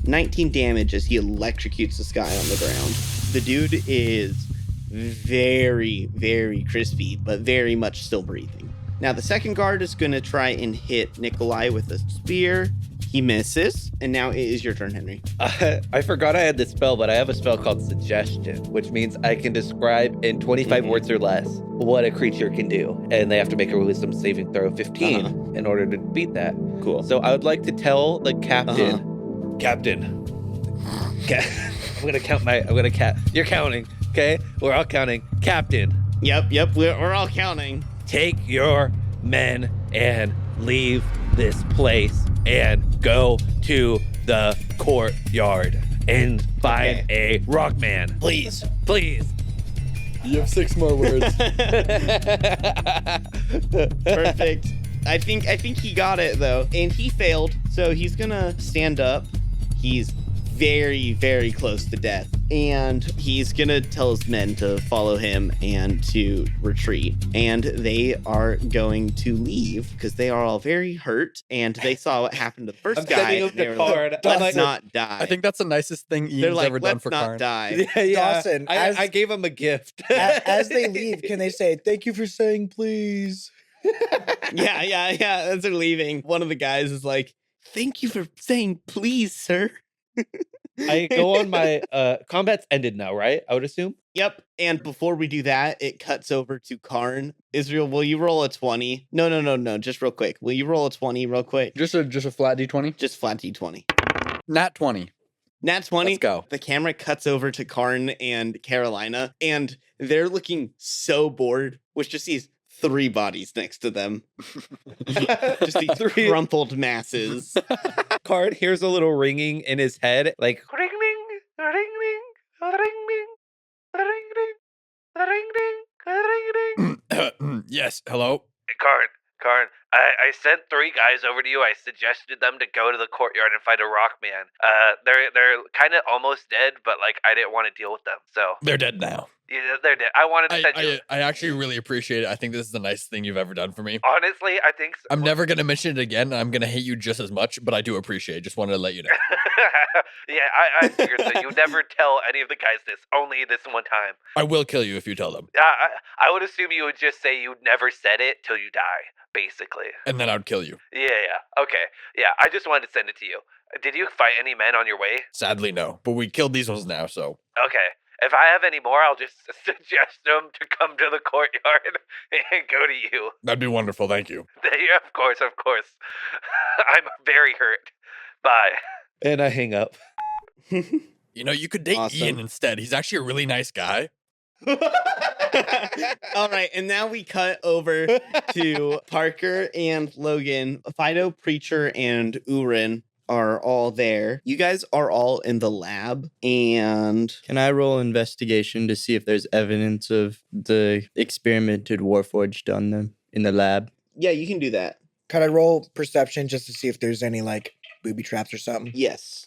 19 damage as he electrocutes this guy on the ground. The dude is very, very crispy, but very much still breathing. Now, the second guard is going to try and hit Nikolai with a spear. He misses, and now it is your turn, Henry. I forgot I had this spell, but I have a spell called Suggestion, which means I can describe in 25 words or less what a creature can do. And they have to make a wisdom saving throw of 15 in order to beat that. Cool. So I would like to tell the captain, Captain, I'm going to count you're counting, okay? We're all counting. Captain. Yep, we're all counting. Take your men and leave this place and go to the courtyard and find a rock man. Please. You have 6 more words. Perfect. I think he got it though, and he failed. So he's gonna stand up. He's very, very close to death, and he's gonna tell his men to follow him and to retreat. And they are going to leave because they are all very hurt, and they saw what happened to the first guy. Setting up And they the were card. like, I'm let's like- not die. I think that's the nicest thing they're Ian's like, ever done let's for not Karn. die. Dawson, I gave him a gift. As they leave, can they say, "Thank you for saying please"? Yeah. As they're leaving, one of the guys is like, "Thank you for saying please, sir." I go on my combat's ended now, right? I would assume. Yep. And before we do that, it cuts over to Karn. Israel, will you roll a 20? No. Just real quick. Will you roll a 20 real quick? Just a flat D20. Just flat D20. Nat 20. Nat 20. Let's go. The camera cuts over to Karn and Carolina, and they're looking so bored, which just sees 3 bodies next to them. Just these 3 crumpled masses. Card hears a little ringing in his head, like Ring ring, ring ring, ring ring, ring ring, ring ring, ring ring. Yes, hello. Hey, Karn, I sent 3 guys over to you. I suggested them to go to the courtyard and fight a rock man. They're kind of almost dead, but like I didn't want to deal with them. So They're dead now. yeah, they're dead. I wanted to send you. I actually really appreciate it. I think this is the nicest thing you've ever done for me. Honestly, I think I'm never going to mention it again. I'm going to hate you just as much, but I do appreciate it. Just wanted to let you know. Yeah, I figured that you never tell any of the guys this. Only this one time. I will kill you if you tell them. I would assume you would just say you never said it till you die, basically. And then I would kill you. Yeah. Okay. Yeah, I just wanted to send it to you. Did you fight any men on your way? Sadly, no. But we killed these ones now, so. Okay. If I have any more, I'll just suggest them to come to the courtyard and go to you. That'd be wonderful. Thank you. Yeah, of course. I'm very hurt. Bye. and I hang up. You know, you could date Awesome. Ian instead. He's actually a really nice guy. All right, and now we cut over to Parker and Logan. Fido, Preacher, and Urin are all there. You guys are all in the lab, and Can I roll investigation to see if there's evidence of the experimented Warforged on them in the lab? yeah, you can do that. Could I roll perception just to see if there's any like booby traps or something? Yes.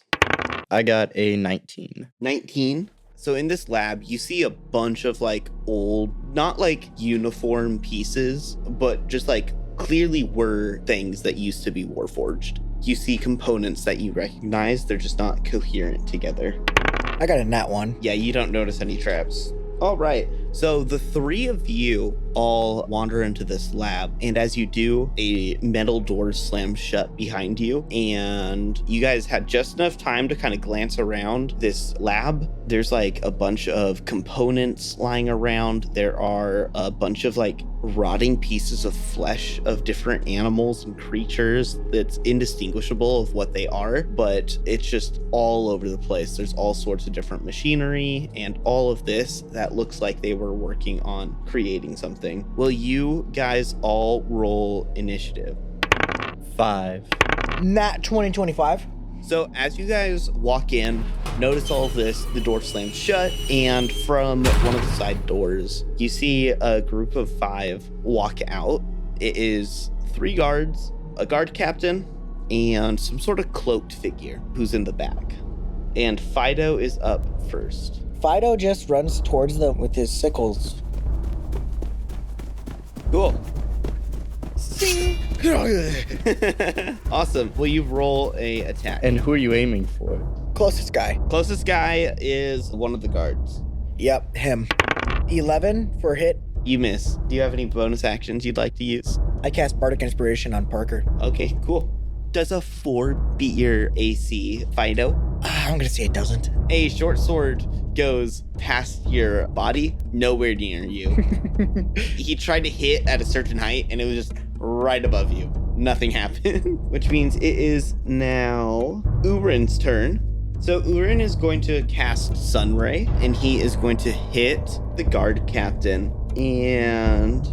I got a 19. 19. So in this lab, you see a bunch of like old, not like uniform pieces, but just like clearly were things that used to be warforged. You see components that you recognize, they're just not coherent together. I got a nat 1. Yeah, you don't notice any traps. All right, so the three of you all wander into this lab, and as you do, a metal door slams shut behind you, and you guys had just enough time to kind of glance around this lab. There's like a bunch of components lying around. There are a bunch of like rotting pieces of flesh of different animals and creatures that's indistinguishable of what they are, but it's just all over the place. There's all sorts of different machinery and all of this that looks like they were working on creating something. Will you guys all roll initiative? 5. Nat 2025. So as you guys walk in, notice all of this, the door slams shut, and from one of the side doors, you see a group of 5 walk out. It is 3 guards, a guard captain, and some sort of cloaked figure who's in the back. And Fido is up first. Fido just runs towards them with his sickles. Cool. Awesome. Will you roll a attack? And who are you aiming for? Closest guy. Closest guy is one of the guards. Yep, him. 11 for hit. You miss. Do you have any bonus actions you'd like to use? I cast Bardic Inspiration on Parker. Okay, cool. Does a 4 beat your AC, Fido? I'm gonna say it doesn't. A short sword goes past your body, nowhere near you. He tried to hit at a certain height, and it was just right above you. Nothing happened, which means it is now Urin's turn. So Urin is going to cast Sunray, and he is going to hit the guard captain, and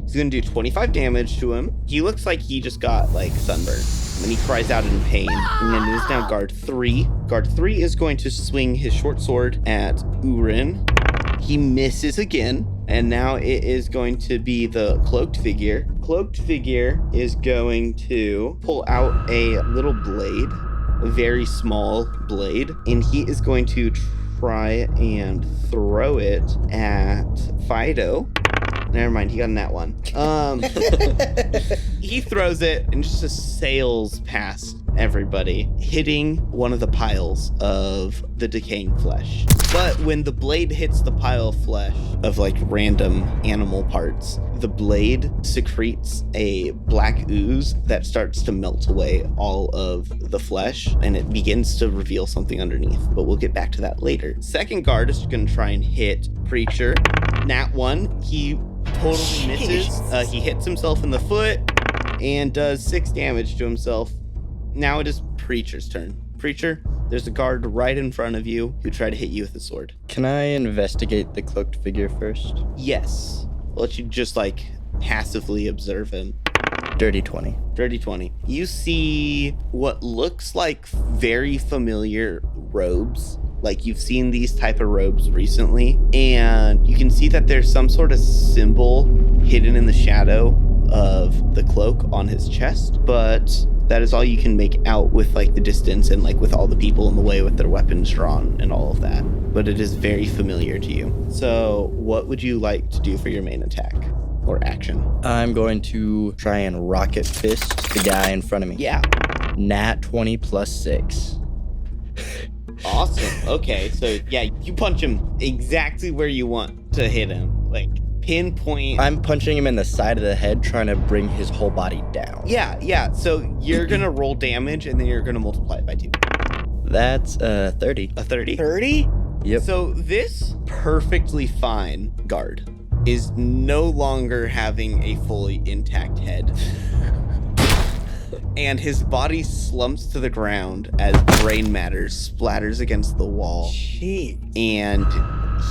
he's going to do 25 damage to him. He looks like he just got like sunburned, and he cries out in pain. And then it is now guard 3. Guard 3 is going to swing his short sword at Urin. He misses again, and now it is going to be the cloaked figure. Cloaked figure is going to pull out a little blade, a very small blade, and he is going to try and throw it at Fido. Never mind, he got a nat 1. He throws it and just sails past everybody, hitting one of the piles of the decaying flesh. But when the blade hits the pile of flesh of like random animal parts, the blade secretes a black ooze that starts to melt away all of the flesh, and it begins to reveal something underneath, but we'll get back to that later. Second guard is going to try and hit Preacher. Nat 1, he totally misses. He hits himself in the foot and does 6 damage to himself. Now it is Preacher's turn. Preacher, there's a guard right in front of you who tried to hit you with a sword. Can I investigate the cloaked figure first? Yes. I'll let you just like passively observe him. Dirty 20. Dirty 20. You see what looks like very familiar robes. Like you've seen these type of robes recently, and you can see that there's some sort of symbol hidden in the shadow of the cloak on his chest, but that is all you can make out with like the distance and like with all the people in the way with their weapons drawn and all of that. But it is very familiar to you. So what would you like to do for your main attack or action? I'm going to try and rocket fist the guy in front of me. Yeah. Nat 20 plus 6. Awesome. Okay, so yeah, you punch him exactly where you want to hit him. Like pinpoint. I'm punching him in the side of the head, trying to bring his whole body down. Yeah. So you're gonna roll damage, and then you're gonna multiply it by 2. That's 30. A 30? 30? Yep. So this perfectly fine guard is no longer having a fully intact head. And his body slumps to the ground as brain matter splatters against the wall. Jeez. And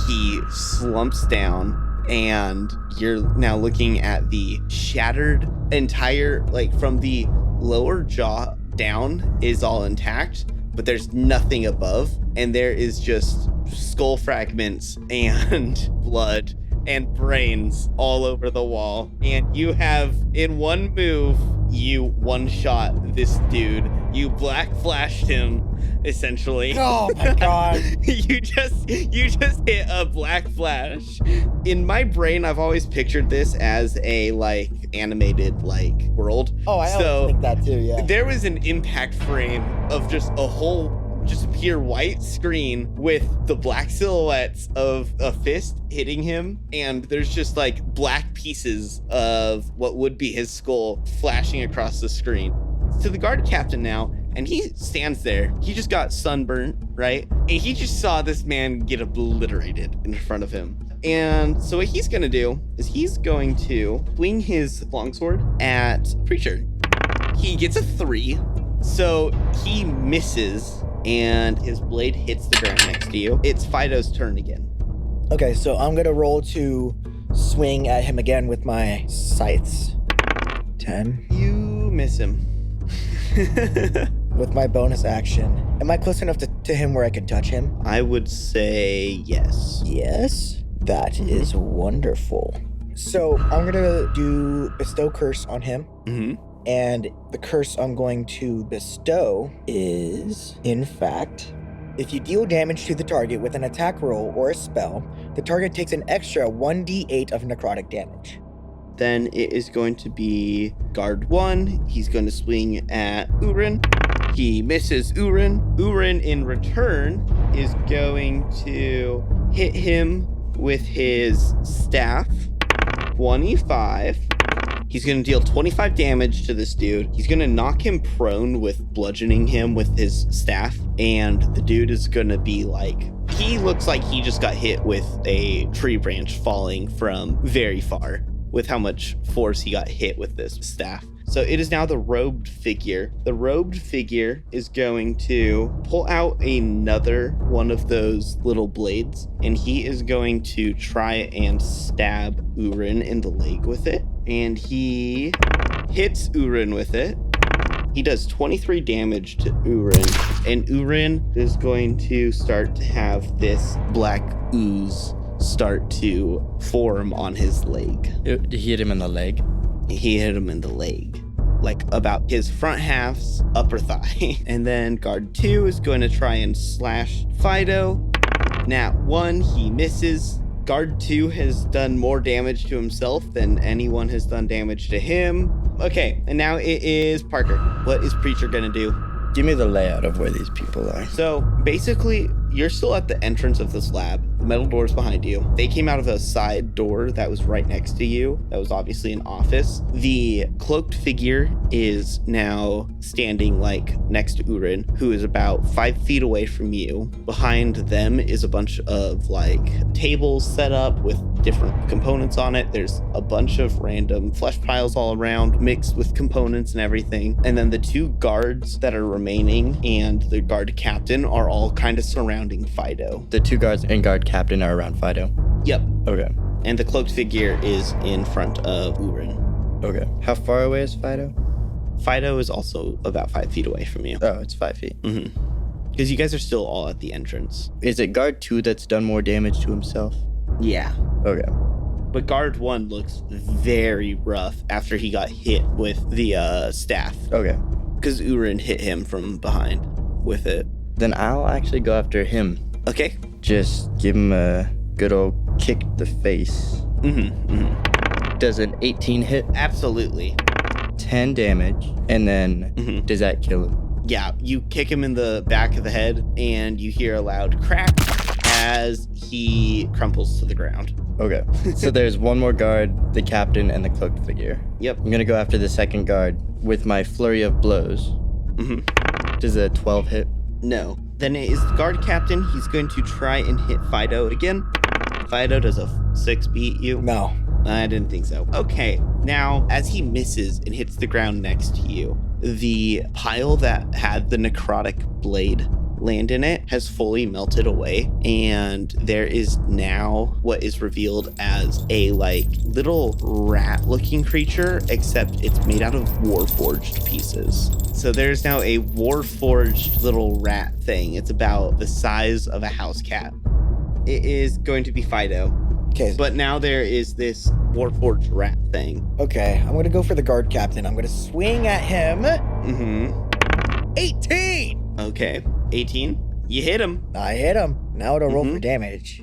he slumps down, and you're now looking at the shattered entire, like from the lower jaw down is all intact, but there's nothing above, and there is just skull fragments and blood and brains all over the wall. And you have, in one move, you one-shot this dude. You black flashed him, essentially. Oh my god. you just hit a black flash. In my brain, I've always pictured this as a like animated like world. Oh, I always think that too, yeah. There was an impact frame of just a pure white screen with the black silhouettes of a fist hitting him, and there's just like black pieces of what would be his skull flashing across the screen. To the guard captain now, and he stands there. He just got sunburnt, right? And he just saw this man get obliterated in front of him. And so what he's gonna do is he's going to swing his longsword at Preacher. He gets a 3, so he misses, and his blade hits the ground next to you. It's Fido's turn again. Okay, so I'm gonna roll to swing at him again with my scythes. 10. You miss him. With my bonus action. Am I close enough to him where I can touch him? I would say yes. Yes. That is wonderful. So I'm gonna do bestow curse on him. Mm-hmm. And the curse I'm going to bestow is, in fact, if you deal damage to the target with an attack roll or a spell, the target takes an extra 1d8 of necrotic damage. Then it is going to be guard 1. He's going to swing at Urin. He misses Urin. Urin, in return, is going to hit him with his staff. 25. He's going to deal 25 damage to this dude. He's going to knock him prone with bludgeoning him with his staff. And the dude is going to be like, he looks like he just got hit with a tree branch falling from very far with how much force he got hit with this staff. So it is now the robed figure. The robed figure is going to pull out another one of those little blades, and he is going to try and stab Urin in the leg with it. And he hits Urin with it. He does 23 damage to Urin, and Urin is going to start to have this black ooze start to form on his leg. Did he hit him in the leg? He hit him in the leg, like about his front half's upper thigh. And then guard 2 is going to try and slash Fido. Nat 1, he misses. Guard 2 has done more damage to himself than anyone has done damage to him. Okay, and now it is Parker. What is Preacher gonna do? Give me the layout of where these people are. So basically, you're still at the entrance of this lab. The metal door's behind you. They came out of a side door that was right next to you. That was obviously an office. The cloaked figure is now standing like next to Urin, who is about 5 feet away from you. Behind them is a bunch of like tables set up with different components on it. There's a bunch of random flesh piles all around, mixed with components and everything. And then the 2 guards that are remaining and the guard captain are all kind of surrounding Fido. The 2 guards and guard captain are around Fido. Yep. Okay. And the cloaked figure is in front of Urin. Okay. How far away is Fido? Fido is also about 5 feet away from you. Oh, it's 5 feet. Mm-hmm. Because you guys are still all at the entrance. Is it guard 2 that's done more damage to himself? Yeah. Okay. But guard 1 looks very rough after he got hit with the staff. Okay. Because Urin hit him from behind with it. Then I'll actually go after him. Okay. Just give him a good old kick to the face. Mm-hmm. Mm-hmm. Does an 18 hit? Absolutely. 10 damage. And then does that kill him? Yeah, you kick him in the back of the head and you hear a loud crack as he crumples to the ground. Okay. So there's one more guard, the captain, and the cloaked figure. Yep. I'm gonna go after the second guard with my flurry of blows. Mm-hmm. Does a 12 hit? No. Then it is the guard captain. He's going to try and hit Fido again. Fido, does a 6 beat you? No. I didn't think so. Okay, now as he misses and hits the ground next to you, the pile that had the necrotic blade land in it has fully melted away, and there is now what is revealed as a like little rat-looking creature, except it's made out of warforged pieces. So there's now a warforged little rat thing. It's about the size of a house cat. It is going to be Fido. Okay. But now there is this warforged rat thing. Okay, I'm gonna go for the guard captain. I'm gonna swing at him. Mm-hmm. 18! Okay. 18. You hit him. I hit him. Now it'll roll for Mhm. damage.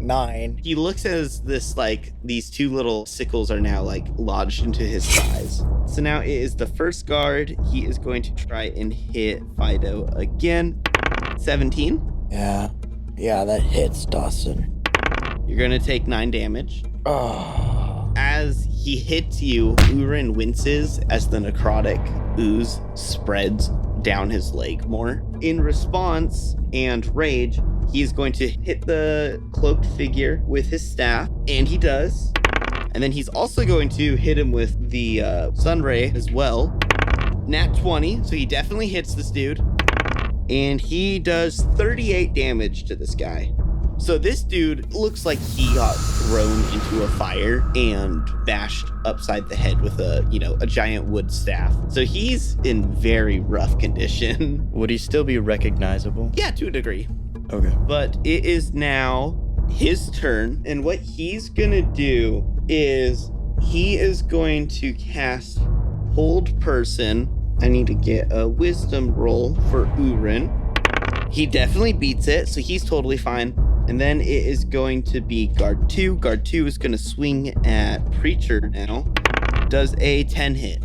9. He looks as this, like, these two little sickles are now, like, lodged into his thighs. So now it is the first guard. He is going to try and hit Fido again. 17. Yeah, that hits Dawson. You're going to take 9 damage. Oh. As he hits you, Urin winces as the necrotic ooze spreads down his leg more. In response and rage, he is going to hit the cloaked figure with his staff, and he does. And then he's also going to hit him with the sunray as well. Nat 20, so he definitely hits this dude. And he does 38 damage to this guy. So this dude looks like he got thrown into a fire and bashed upside the head with a giant wood staff. So he's in very rough condition. Would he still be recognizable? Yeah, to a degree. Okay. But it is now his turn. And what he's going to do is he is going to cast Hold Person. I need to get a wisdom roll for Urin. He definitely beats it, so he's totally fine. And then it is going to be Guard 2. Guard 2 is going to swing at Preacher now. Does a 10 hit.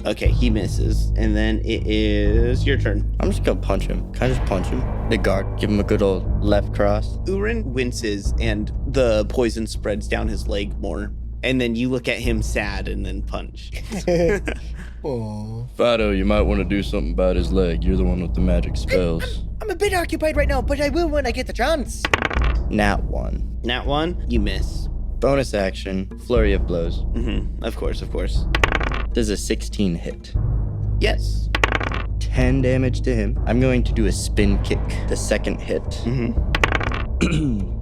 Okay, he misses. And then it is your turn. I'm just gonna punch him. Can I just punch him? Big guard. Give him a good old left cross. Urin winces and the poison spreads down his leg more. And then you look at him sad and then punch. Oh. Fido, you might want to do something about his leg. You're the one with the magic spells. I'm a bit occupied right now, but I will when I get the chance. Nat 1. Nat 1, you miss. Bonus action. Flurry of blows. Of course. Does a 16 hit. Yes. 10 damage to him. I'm going to do a spin kick. The second hit.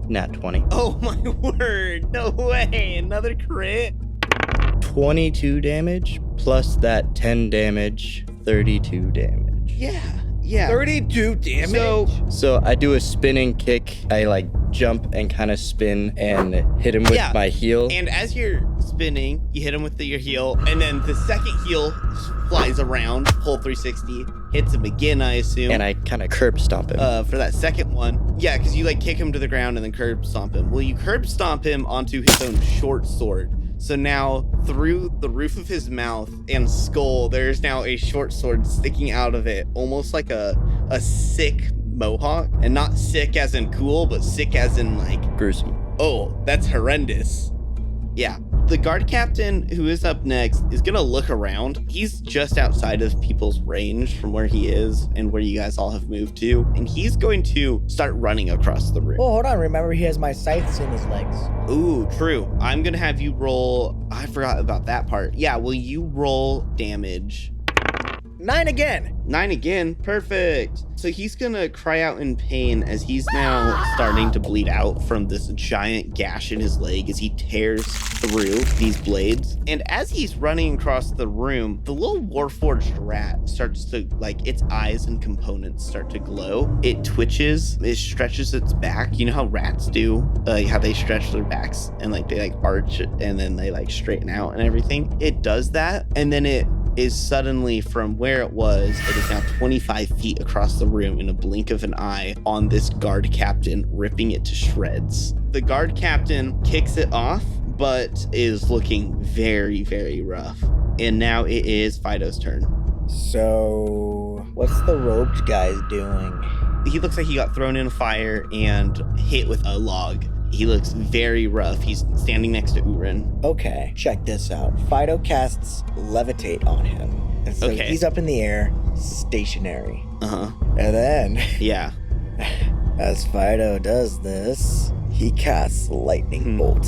Nat 20. Oh my word, no way, another crit? 22 damage plus that 10 damage. 32 damage. Yeah. 32 damage? So I do a spinning kick. I jump and kind of spin and hit him with my heel. And as you're spinning, you hit him with your heel, and then the second heel flies around, full 360, hits him again, I assume. And I kind of curb stomp him. For that second one. Yeah, because you kick him to the ground and then curb stomp him. Well, you curb stomp him onto his own short sword. So now through the roof of his mouth and skull, there's now a short sword sticking out of it, almost like a sick mohawk. And not sick as in cool, but sick as in Gruesome. oh, that's horrendous. Yeah. The guard captain who is up next is going to look around. He's just outside of people's range from where he is and where you guys all have moved to. And he's going to start running across the room. Oh, hold on. Remember, he has my scythes in his legs. Ooh, true. I'm going to have you roll. I forgot about that part. Yeah, will you roll damage? 9 again. 9 again. Perfect. So he's going to cry out in pain as he's now starting to bleed out from this giant gash in his leg as he tears through these blades. And as he's running across the room, the little Warforged rat starts to, its eyes and components start to glow. It twitches. It stretches its back. You know how rats do? How they stretch their backs and, they, arch and then they, straighten out and everything. It does that. And then it is suddenly from where it is now 25 feet across the room in a blink of an eye on this guard captain, ripping it to shreds. The guard captain kicks it off, but is looking very, very rough. And now it is Fido's turn. So, what's the robed guy doing? He looks like he got thrown in a fire and hit with a log. He looks very rough. He's standing next to Urin. Okay, check this out. Fido casts Levitate on him. And so Okay. he's up in the air, stationary. Uh-huh. And then, Yeah. as Fido does this, he casts Lightning Bolt.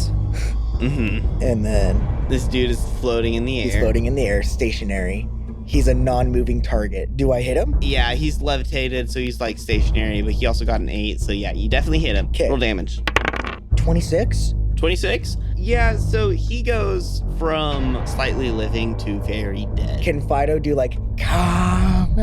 Mm-hmm. And then This dude is floating in the air. he's floating in the air, stationary. He's a non-moving target. Do I hit him? Yeah, he's levitated, so he's stationary, but he also got an 8, so yeah, you definitely hit him. 'Kay. Roll damage. 26? 26? Yeah, so he goes from slightly living to very dead. Can Fido do Kame?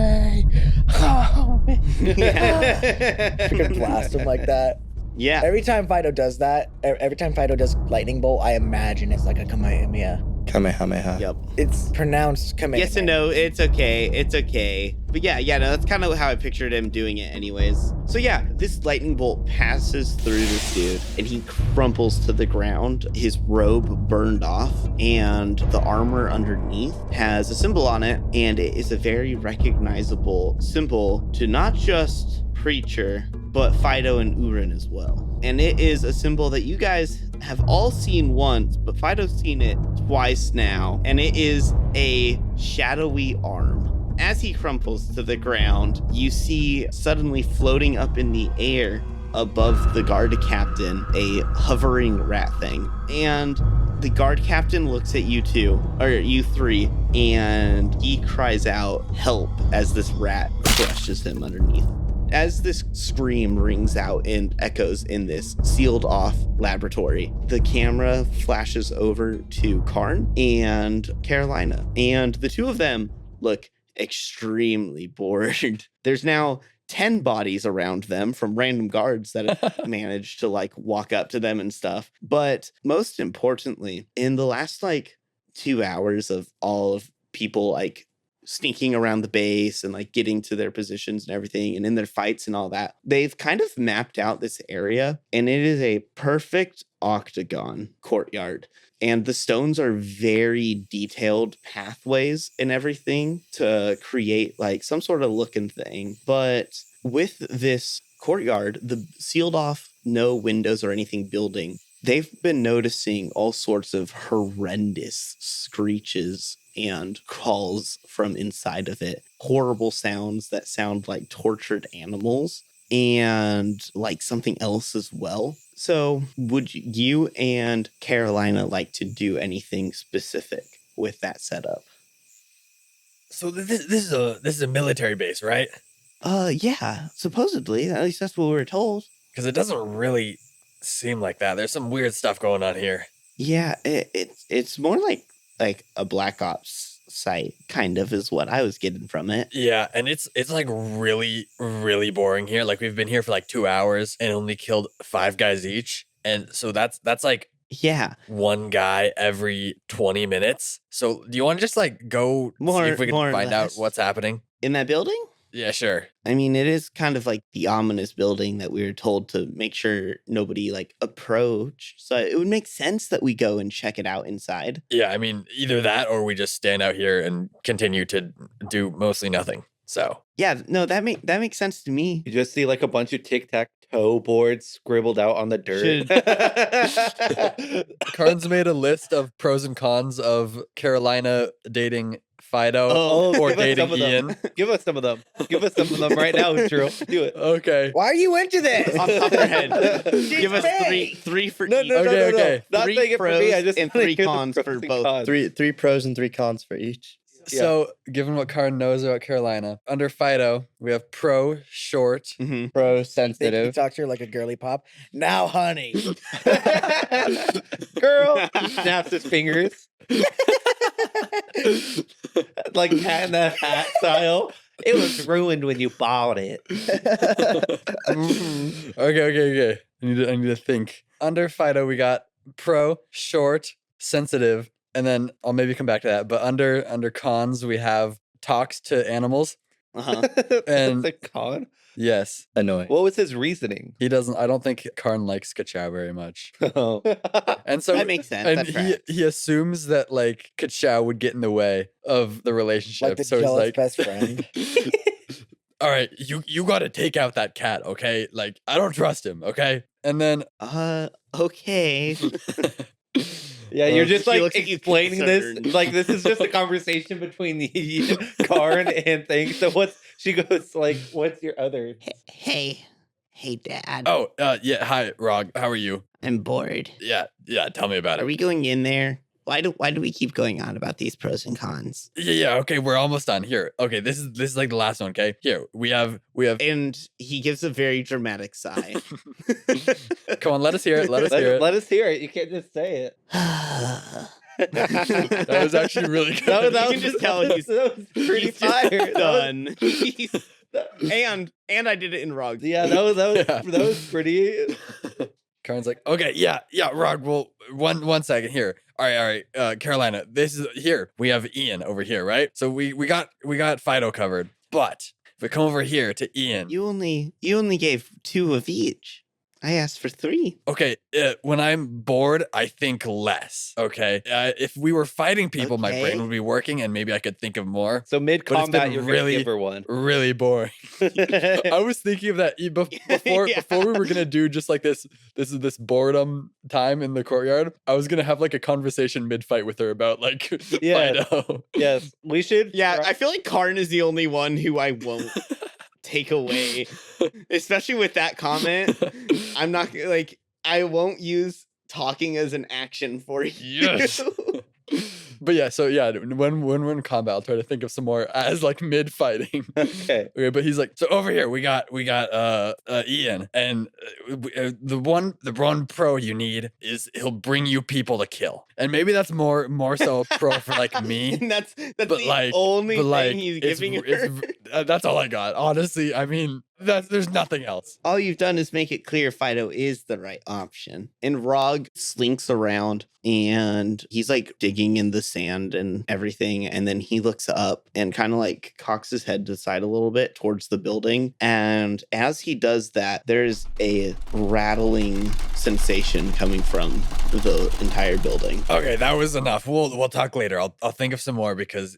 Yeah. We can blast him like that. Yeah. Every time Fido does that, every time Fido does Lightning Bolt, I imagine it's like a Kamehameha. Kamehameha. Yep. It's pronounced Kamehameha. Yes and no, it's okay. It's okay. But yeah, no, that's kind of how I pictured him doing it anyways. So yeah, this lightning bolt passes through this dude and he crumples to the ground. His robe burned off and the armor underneath has a symbol on it, and it is a very recognizable symbol to not just Preacher, but Fido and Urin as well. And it is a symbol that you guys have all seen once, but Fido's seen it twice now, and it is a shadowy arm. As he crumples to the ground, you see suddenly floating up in the air above the guard captain a hovering rat thing. And the guard captain looks at you two, or you three, and he cries out, "Help," as this rat crushes him underneath. As this scream rings out and echoes in this sealed off laboratory, the camera flashes over to Karn and Carolina, and the two of them look extremely bored. There's now 10 bodies around them from random guards that have managed to like walk up to them and stuff. But most importantly, in the last like 2 hours of all of people like sneaking around the base and like getting to their positions and everything and in their fights and all that, they've kind of mapped out this area, and it is a perfect octagon courtyard. And the stones are very detailed pathways and everything to create like some sort of looking thing. But with this courtyard, the sealed off, no windows or anything building, they've been noticing all sorts of horrendous screeches and calls from inside of it. Horrible sounds that sound like tortured animals and like something else as well. So would you and Carolina like to do anything specific with that setup? So this is a military base, right? Yeah, supposedly. At least that's what we were told. Because it doesn't really seem like that. There's some weird stuff going on here. Yeah, it's more like a Black Ops site, kind of, is what I was getting from it. Yeah, and it's like really, really boring here. Like we've been here for like 2 hours and only killed 5 guys each. And so that's like Yeah. one guy every 20 minutes. So do you want to just like go see if we can more or find out less. what's happening? In that building? Yeah, sure. I mean, it is kind of like the ominous building that we were told to make sure nobody like approached. So it would make sense that we go and check it out inside. Yeah, I mean, either that or we just stand out here and continue to do mostly nothing. So Yeah, no, that makes sense to me. You just see like a bunch of tic-tac-toe boards scribbled out on the dirt. Karn's made a list of pros and cons of Carolina dating Fido or give us dating some of them. Ian. Give us some of them. Give us some of them right now, Drew. Do it. Okay. Why are you into this? Off the top of your head, give us me. three for No, each. no, no, Okay, no, no. okay. Not Three saying it for pros me. I just and wanna 3 hear the cons for pros and both. cons. Three pros and 3 cons for each. Yeah. So, given what Karn knows about Carolina, under Fido, we have pro, short. Mm-hmm. Pro You sensitive. talk to her like a girly pop. Now, honey. Girl snaps his fingers like Cat in the Hat style. It was ruined when you bought it. Okay. I need to think. Under Fido, we got pro, short, sensitive, and then I'll maybe come back to that. But under cons, we have talks to animals. Uh-huh. And- the con. Yes, Annoying. What was his reasoning? he doesn't. I don't think Karn likes Kachow very much. Oh. And so That makes sense. and That tracks. he assumes that like Kachow would get in the way of the relationship. Like the so he's jealous like, best friend. all right, you got to take out that cat, okay? Like I don't trust him, okay? And then Okay. Yeah, you're just She like looks at you explaining this. concerned. Like this is just a conversation between the Karn and things. So she goes like, "What's your other?" Hey, Dad. oh yeah, hi Rog, how are you? I'm bored. Yeah, tell me about Are it. we going in there? Why do we keep going on about these pros and cons? Yeah, okay, we're almost done. Here. Okay, this is like the last one, okay? Here, we have And he gives a very dramatic sigh. come on, let us hear it. Let us hear it. Let us hear it. You can't just say it. That was actually really good. That You can just tell he's- that was pretty He's just fire. done. And I did it in Rog. Yeah, that was pretty. Karn's like, okay, yeah, Rog, well, one second here. All right, Carolina, this is here. We have Ian over here, right? So we got Fido covered. But if we come over here to Ian. You only gave 2 of each. I asked for 3. Okay, when I'm bored, I think less. Okay, if we were fighting people, my brain Okay. would be working, and maybe I could think of more. So mid But it's combat, been you're really- gonna give her one. Really boring. I was thinking of that before Yeah. before we were gonna do just like this boredom time in the courtyard. I was gonna have like a conversation mid fight with her about like Yeah. Fido. Yes, we should. Yeah, I feel like Karn is the only one who I won't take away, especially with that comment. I'm not like, I won't use talking as an action for you. Yes. But yeah, so yeah, when we're in combat, I'll try to think of some more as like mid fighting. Okay. Okay, but he's like, so over here we got Ian, and the one pro you need is he'll bring you people to kill, and maybe that's more so pro for like me. And that's But the like, only but thing like, he's it's- giving it's- her. that's all I got. Honestly, I mean, there's nothing else. All you've done is make it clear Fido is the right option. And Rog slinks around and he's like digging in the sand and everything. And then he looks up and kind of like cocks his head to the side a little bit towards the building. And as he does that, there's a rattling sensation coming from the entire building. Okay, that was enough. We'll talk later. I'll think of some more because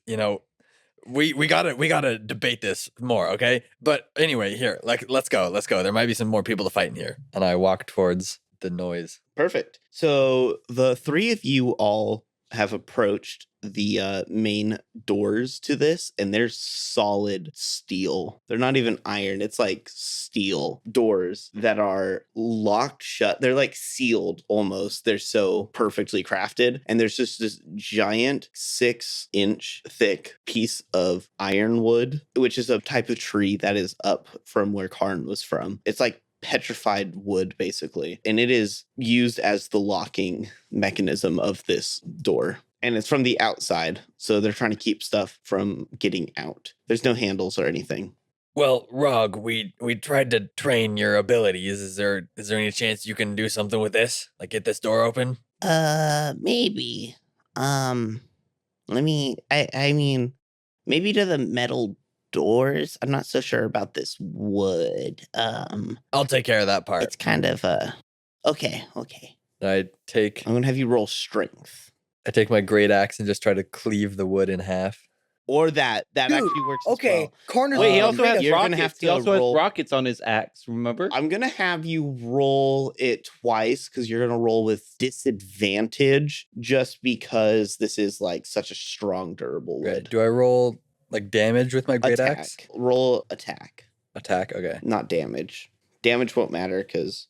we gotta debate this more, okay? But anyway, here, like let's go. There might be some more people to fight in here. And I walk towards the noise. Perfect. So the 3 of you all have approached the main doors to this, and they're solid steel. They're not even iron. It's like steel doors that are locked shut. They're like sealed almost. They're so perfectly crafted. And there's just this giant 6-inch thick piece of ironwood, which is a type of tree that is up from where Karn was from. It's like petrified wood basically, and it is used as the locking mechanism of this door, and it's from the outside, so they're trying to keep stuff from getting out. There's no handles or anything. Well, Rog, we tried to train your abilities. Is there any chance you can do something with this? Like get this door open? Maybe. Let me I mean, maybe to the metal doors. I'm not so sure about this wood. I'll take care of that part. It's kind of okay. I take I'm gonna have you roll strength. my great axe and just try to cleave the wood in half. Or that Dude, actually works as Okay, well. Karn. Wait, he Um, also has you're gonna rockets. have He to also has roll- rockets on his axe. Remember? I'm gonna have you roll it twice because you're gonna roll with disadvantage just because this is like such a strong, durable Right. wood. Do I roll like damage with my great Attack. axe? Roll attack, Attack. Okay. not damage. Damage won't matter because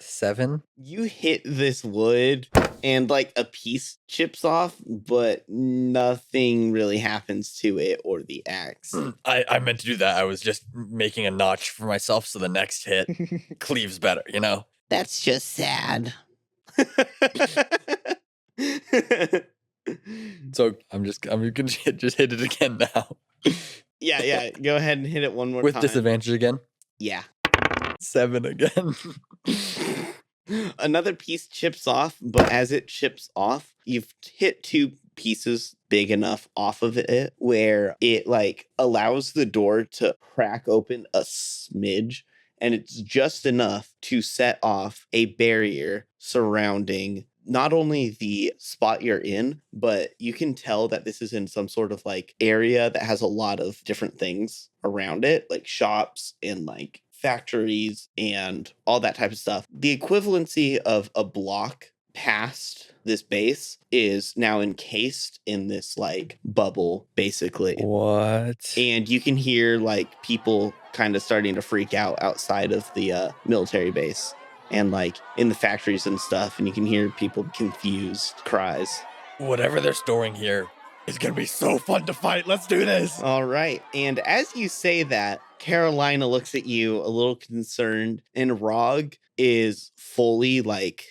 7. you hit this wood and like a piece chips off, but nothing really happens to it or the axe. I meant to do that. I was just making a notch for myself so the next hit cleaves better, That's just sad. So I'm gonna just hit it again now. Yeah. Go ahead and hit it one more With time. disadvantage again. Yeah. 7 again. Another piece chips off, but as it chips off, you've hit 2 pieces big enough off of it where it like allows the door to crack open a smidge, and it's just enough to set off a barrier surrounding not only the spot you're in, but you can tell that this is in some sort of like area that has a lot of different things around it, like shops and like factories and all that type of stuff. The equivalency of a block past this base is now encased in this like bubble, basically. What? And you can hear like people kind of starting to freak out outside of the military base and like in the factories and stuff. And you can hear people confused cries. Whatever they're storing here is gonna be so fun to fight. Let's do this. All right. And as you say that, Carolina looks at you a little concerned, and Rog is fully like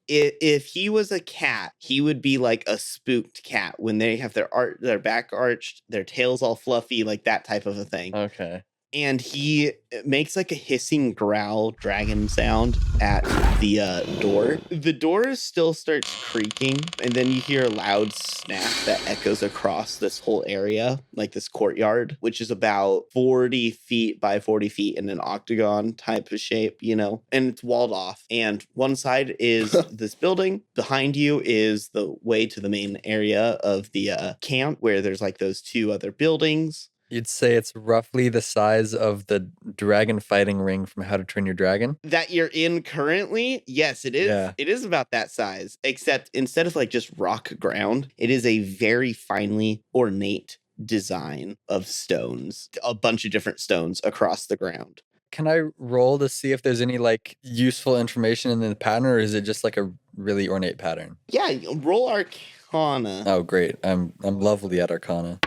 if he was a cat, he would be like a spooked cat when they have their back arched, their tails all fluffy, like that type of a thing. Okay. and he makes like a hissing growl dragon sound at the door. The door still starts creaking, and then you hear a loud snap that echoes across this whole area, like this courtyard, which is about 40 feet by 40 feet in an octagon type of shape, you know, and it's walled off. And one side is this building. Behind you is the way to the main area of the camp, where there's like those two other buildings. You'd say it's roughly the size of the dragon fighting ring from How to Train Your Dragon? That you're in currently, yes, it is. Yeah. It is about that size, except instead of like just rock ground, it is a very finely ornate design of stones, a bunch of different stones across the ground. Can I roll to see if there's any like useful information in the pattern, or is it just like a really ornate pattern? Yeah, roll Arcana. Oh, great. I'm lovely at Arcana.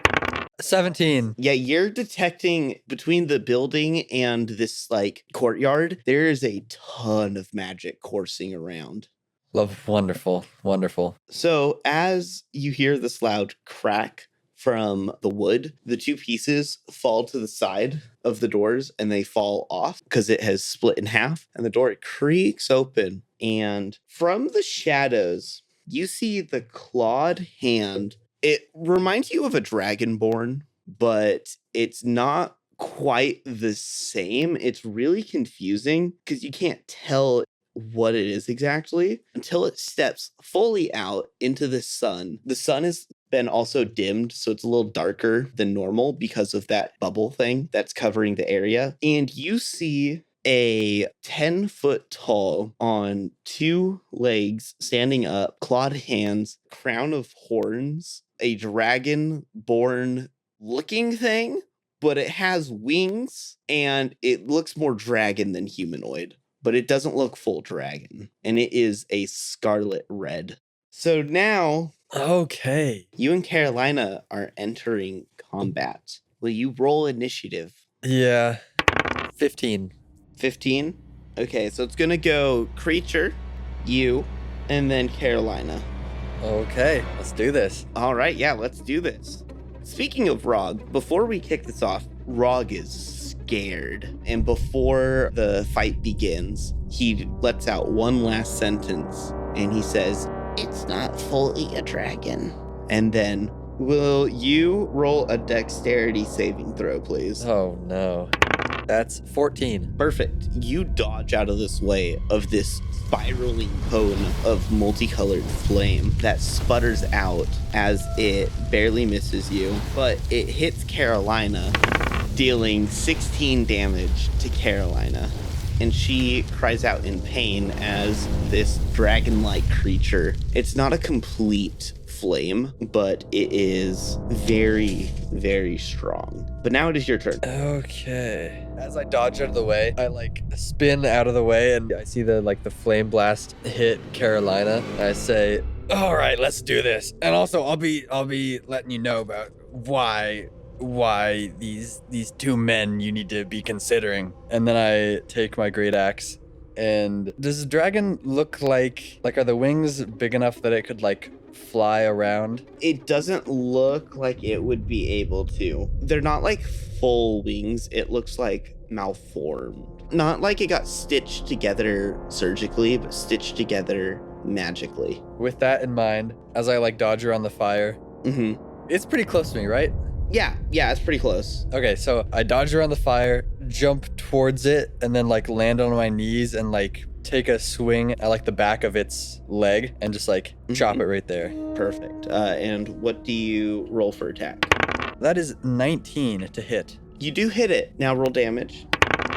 17. Yeah, you're detecting between the building and this like courtyard, there is a ton of magic coursing around. Love, wonderful, wonderful. So as you hear this loud crack from the wood, the two pieces fall to the side of the doors and they fall off because it has split in half, and the door creaks open. And from the shadows, you see the clawed hand. It reminds you of a dragonborn, but it's not quite the same. It's really confusing because you can't tell what it is exactly until it steps fully out into the sun. The sun has been also dimmed, so it's a little darker than normal because of that bubble thing that's covering the area. And you see a 10-foot tall, on two legs, standing up, clawed hands, crown of horns, a dragon-born looking thing, but it has wings and it looks more dragon than humanoid, but it doesn't look full dragon, and it is a scarlet red. So now, Okay. you and Carolina are entering combat. Will you roll initiative? Yeah. 15. 15? Okay, so it's gonna go creature, you, and then Carolina. Okay, let's do this. All right, yeah, let's do this. Speaking of Rog, before we kick this off, Rog is scared. And before the fight begins, he lets out one last sentence and he says, "It's not fully a dragon." And then, will you roll a dexterity saving throw, please? Oh no. That's 14. Perfect. You dodge out of this way of this spiraling cone of multicolored flame that sputters out as it barely misses you, but it hits Carolina, dealing 16 damage to Carolina. And she cries out in pain as this dragon-like creature. It's not a complete flame, but it is very, very strong. But now it is your turn. Okay. As I dodge out of the way, I like spin out of the way and I see the flame blast hit Carolina. I say, "All right, let's do this." And also I'll be letting you know about why these two men you need to be considering. And then I take my great axe. And does the dragon look like are the wings big enough that it could fly around? It doesn't look like it would be able to. They're not like full wings. It looks like malformed. Not like it got stitched together surgically, but stitched together magically. With that in mind, as I dodge around the fire, it's pretty close to me, right? Yeah, it's pretty close. Okay, so I dodge around the fire, jump towards it, and then land on my knees and take a swing at the back of its leg and just chop it right there. Perfect. And what do you roll for attack? That is 19 to hit. You do hit it. Now roll damage.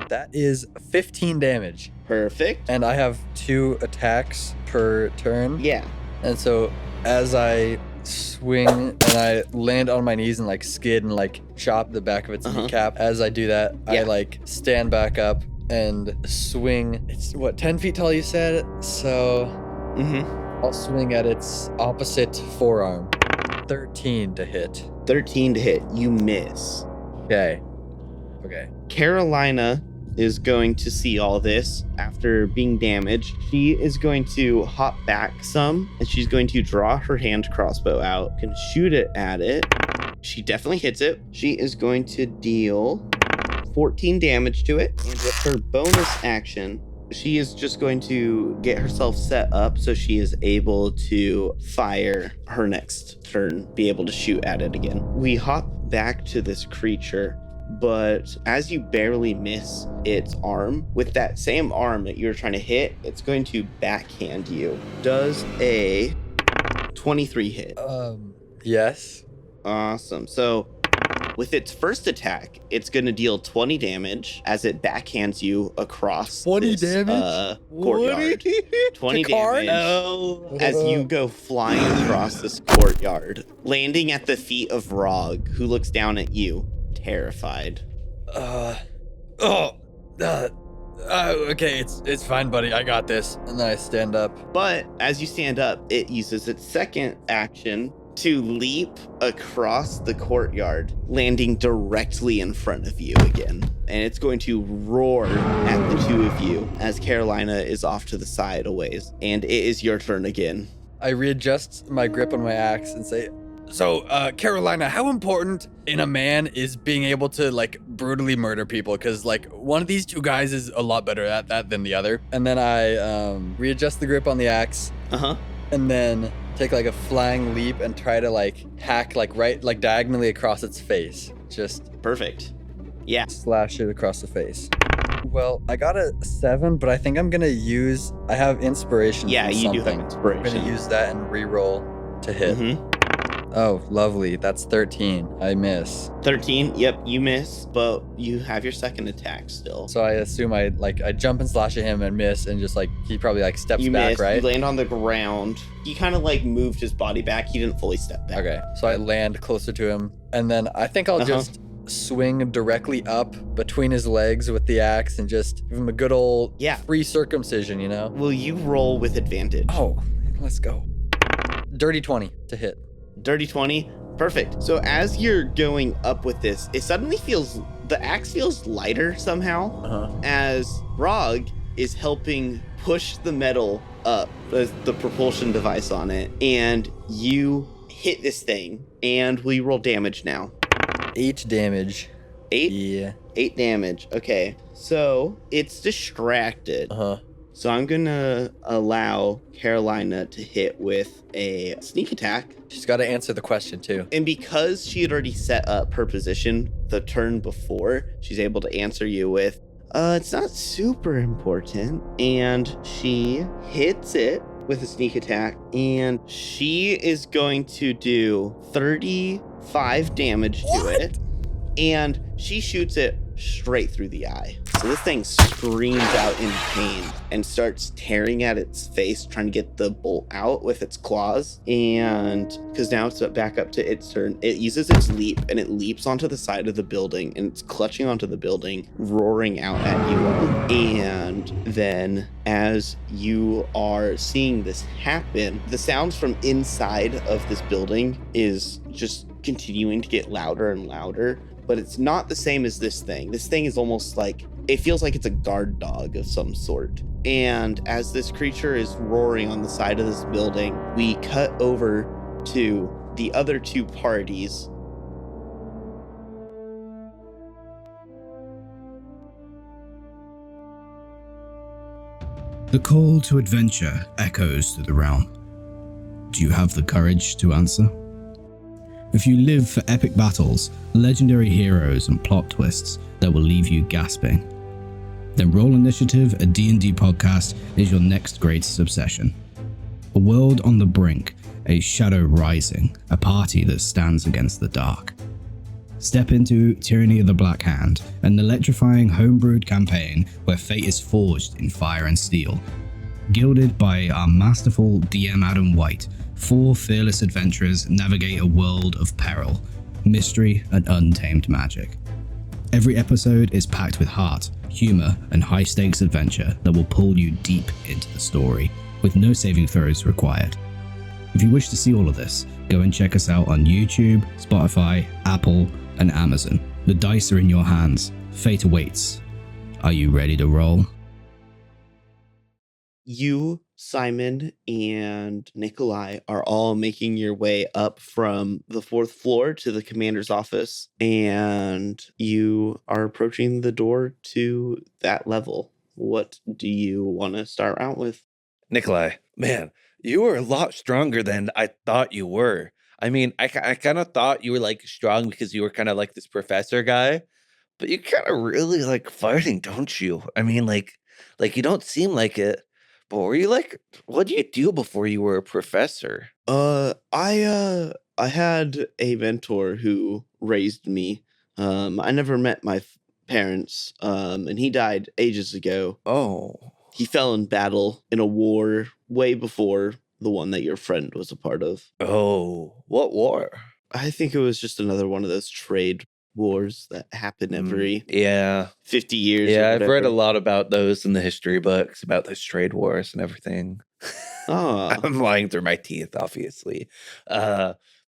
That is 15 damage. Perfect. And I have 2 attacks per turn. Yeah. And so as I swing and I land on my knees and skid and chop the back of its kneecap, as I do that, I stand back up and swing. It's 10 feet tall, you said? So I'll swing at its opposite forearm. 13 to hit. 13 to hit. You miss. Okay. Carolina is going to see all this after being damaged. She is going to hop back some, and she's going to draw her hand crossbow out and shoot it at it. She definitely hits it. She is going to deal 14 damage to it. And with her bonus action, she is just going to get herself set up so she is able to fire her next turn, be able to shoot at it again. We hop back to this creature, but as you barely miss its arm, with that same arm that you're trying to hit, it's going to backhand you. Does a 23 hit? Yes. Awesome. So with its first attack, it's going to deal 20 damage as it backhands you across 20 this, damage? courtyard. 20 To Karn? damage as you go flying across this courtyard, landing at the feet of Rog, who looks down at you, terrified. Okay, it's fine, buddy. I got this. And then I stand up. But as you stand up, it uses its second action to leap across the courtyard, landing directly in front of you again. And it's going to roar at the two of you as Carolina is off to the side a ways. And it is your turn again. I readjust my grip on my axe and say, so, Carolina, how important in a man is being able to, like, brutally murder people? Because, like, one of these two guys is a lot better at that than the other. And then I readjust the grip on the axe. Uh-huh. And then take, like, a flying leap and try to, like, hack, like, right, like, diagonally across its face. Just Perfect. Yeah. slash it across the face. Well, I got a 7, but I think I'm gonna use... I have inspiration Yeah, from you do something. have inspiration. I'm gonna use that and re-roll to hit. Mm-hmm. Oh, lovely. That's 13. I miss. 13. Yep, you miss, but you have your second attack still. So I assume I jump and slash at him and miss, and just like he probably like steps You back, miss. right? You land on the ground. He kind of like moved his body back. He didn't fully step back. Okay. So I land closer to him, and then I think I'll just swing directly up between his legs with the axe and just give him a good old free circumcision, you know? Will you roll with advantage? Oh, let's go. Dirty 20 to hit. Dirty 20. Perfect. So as you're going up with this, it suddenly feels, the axe feels lighter somehow as Rog is helping push the metal up, the propulsion device on it, and you hit this thing, and we roll damage now. 8 damage. 8? Yeah. 8 damage. Okay. So it's distracted. So I'm gonna allow Carolina to hit with a sneak attack. She's got to answer the question too. And because she had already set up her position the turn before, she's able to answer you with, it's not super important. And she hits it with a sneak attack, and she is going to do 35 damage to it. And she shoots it straight through the eye. So this thing screams out in pain and starts tearing at its face, trying to get the bolt out with its claws. And because now it's back up to its turn, it uses its leap and it leaps onto the side of the building, and it's clutching onto the building, roaring out at you all. And then as you are seeing this happen, the sounds from inside of this building is just continuing to get louder and louder. But it's not the same as this thing. This thing is almost like, it feels like it's a guard dog of some sort. And as this creature is roaring on the side of this building, we cut over to the other two parties. The call to adventure echoes through the realm. Do you have the courage to answer? If you live for epic battles, legendary heroes, and plot twists that will leave you gasping, then Roll Initiative, a D&D podcast, is your next greatest obsession. A world on the brink, a shadow rising, a party that stands against the dark. Step into Tyranny of the Black Hand, an electrifying homebrewed campaign where fate is forged in fire and steel. Gilded by our masterful DM Adam White, 4 fearless adventurers navigate a world of peril, mystery, and untamed magic. Every episode is packed with heart, humor, and high-stakes adventure that will pull you deep into the story, with no saving throws required. If you wish to see all of this, go and check us out on YouTube, Spotify, Apple, and Amazon. The dice are in your hands. Fate awaits. Are you ready to roll? You Simon and Nikolai are all making your way up from the 4th floor to the commander's office, and you are approaching the door to that level. What do you want to start out with? Nikolai, man, you were a lot stronger than I thought you were. I mean, I kind of thought you were like strong because you were kind of like this professor guy, but you kind of really like fighting, don't you? I mean, like you don't seem like it. But were you like, what did you do before you were a professor? I had a mentor who raised me. I never met my parents, and he died ages ago. Oh, He fell in battle in a war way before the one that your friend was a part of. oh, what war? I think it was just another one of those trade wars that happen every Yeah, 50 years. yeah, or I've read a whatever. lot about those in the history books about those trade wars and everything. Ah, I'm lying through my teeth, obviously.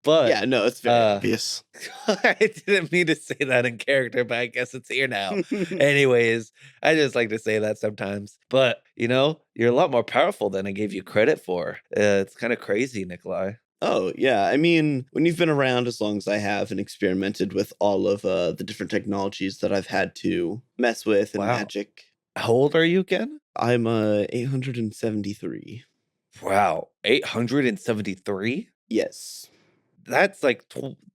But yeah, no, it's very uh, obvious. I didn't mean to say that in character, but I guess it's here now. Anyways, I just like to say that sometimes. But, you know, you're a lot more powerful than I gave you credit for. It's kind of crazy, Nikolai. Oh, yeah. I mean, when you've been around as long as I have and experimented with all of the different technologies that I've had to mess with and Wow. magic, How old are you again? I'm 873. Wow, 873? Yes. That's like